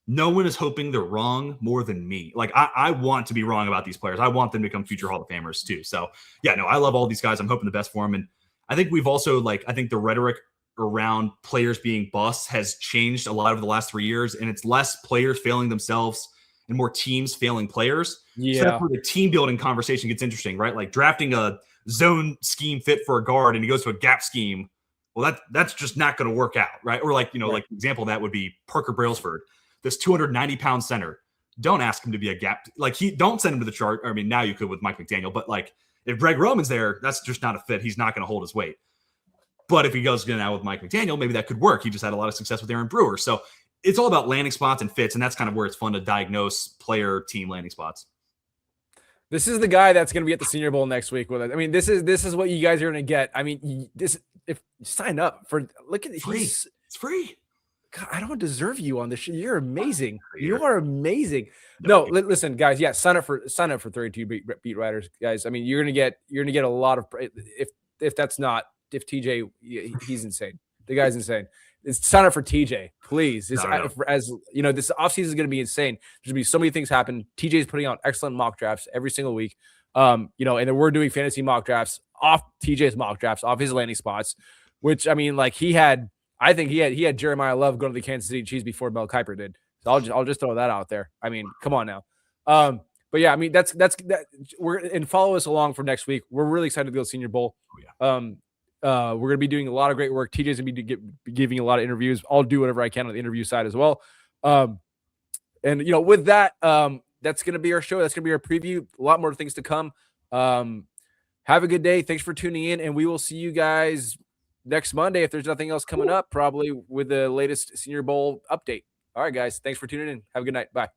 No one is hoping they're wrong more than me. Like I want to be wrong about these players. I want them to become future Hall of Famers too. So yeah, no, I love all these guys. I'm hoping the best for them. And I think we've also I think the rhetoric around players being busts has changed a lot over the last 3 years. And it's less players failing themselves and more teams failing players. Yeah. So that's where the team building conversation gets interesting, right? Like drafting a zone scheme fit for a guard and he goes to a gap scheme. Well, that's just not going to work out, right? Or like example of that would be Parker Brailsford. This 290-pound center, don't ask him to be a gap. Don't send him to the chart. I mean, now you could with Mike McDaniel, but like if Greg Roman's there, that's just not a fit. He's not going to hold his weight. But if he goes now with Mike McDaniel, maybe that could work. He just had a lot of success with Aaron Brewer. So it's all about landing spots and fits, and that's kind of where it's fun to diagnose player team landing spots. This is the guy that's going to be at the Senior Bowl next week with us. I mean, this is what you guys are going to get. I mean, if you sign up for It's free. God, I don't deserve you on this show. You're amazing. You are amazing. No, listen, guys. Yeah, sign up for 32 beat writers, guys. I mean, you're gonna get a lot of if TJ, he's insane. The guy's insane. Sign up for TJ, please. This offseason is going to be insane. There's going to be so many things happen. TJ's putting out excellent mock drafts every single week. And then we're doing fantasy mock drafts off TJ's mock drafts, off his landing spots, which I mean, like he had Jeremiah Love go to the Kansas City Chiefs before Mel Kiper did. So I'll just throw that out there. I mean, come on now. But yeah, I mean, that's follow us along for next week. We're really excited to go to Senior Bowl. We're going to be doing a lot of great work. TJ's going to be giving a lot of interviews. I'll do whatever I can on the interview side as well. And with that, that's going to be our show. That's going to be our preview. A lot more things to come. Have a good day. Thanks for tuning in, and we will see you guys next Monday if there's nothing else coming up, probably with the latest Senior Bowl update. All right, guys. Thanks for tuning in. Have a good night. Bye.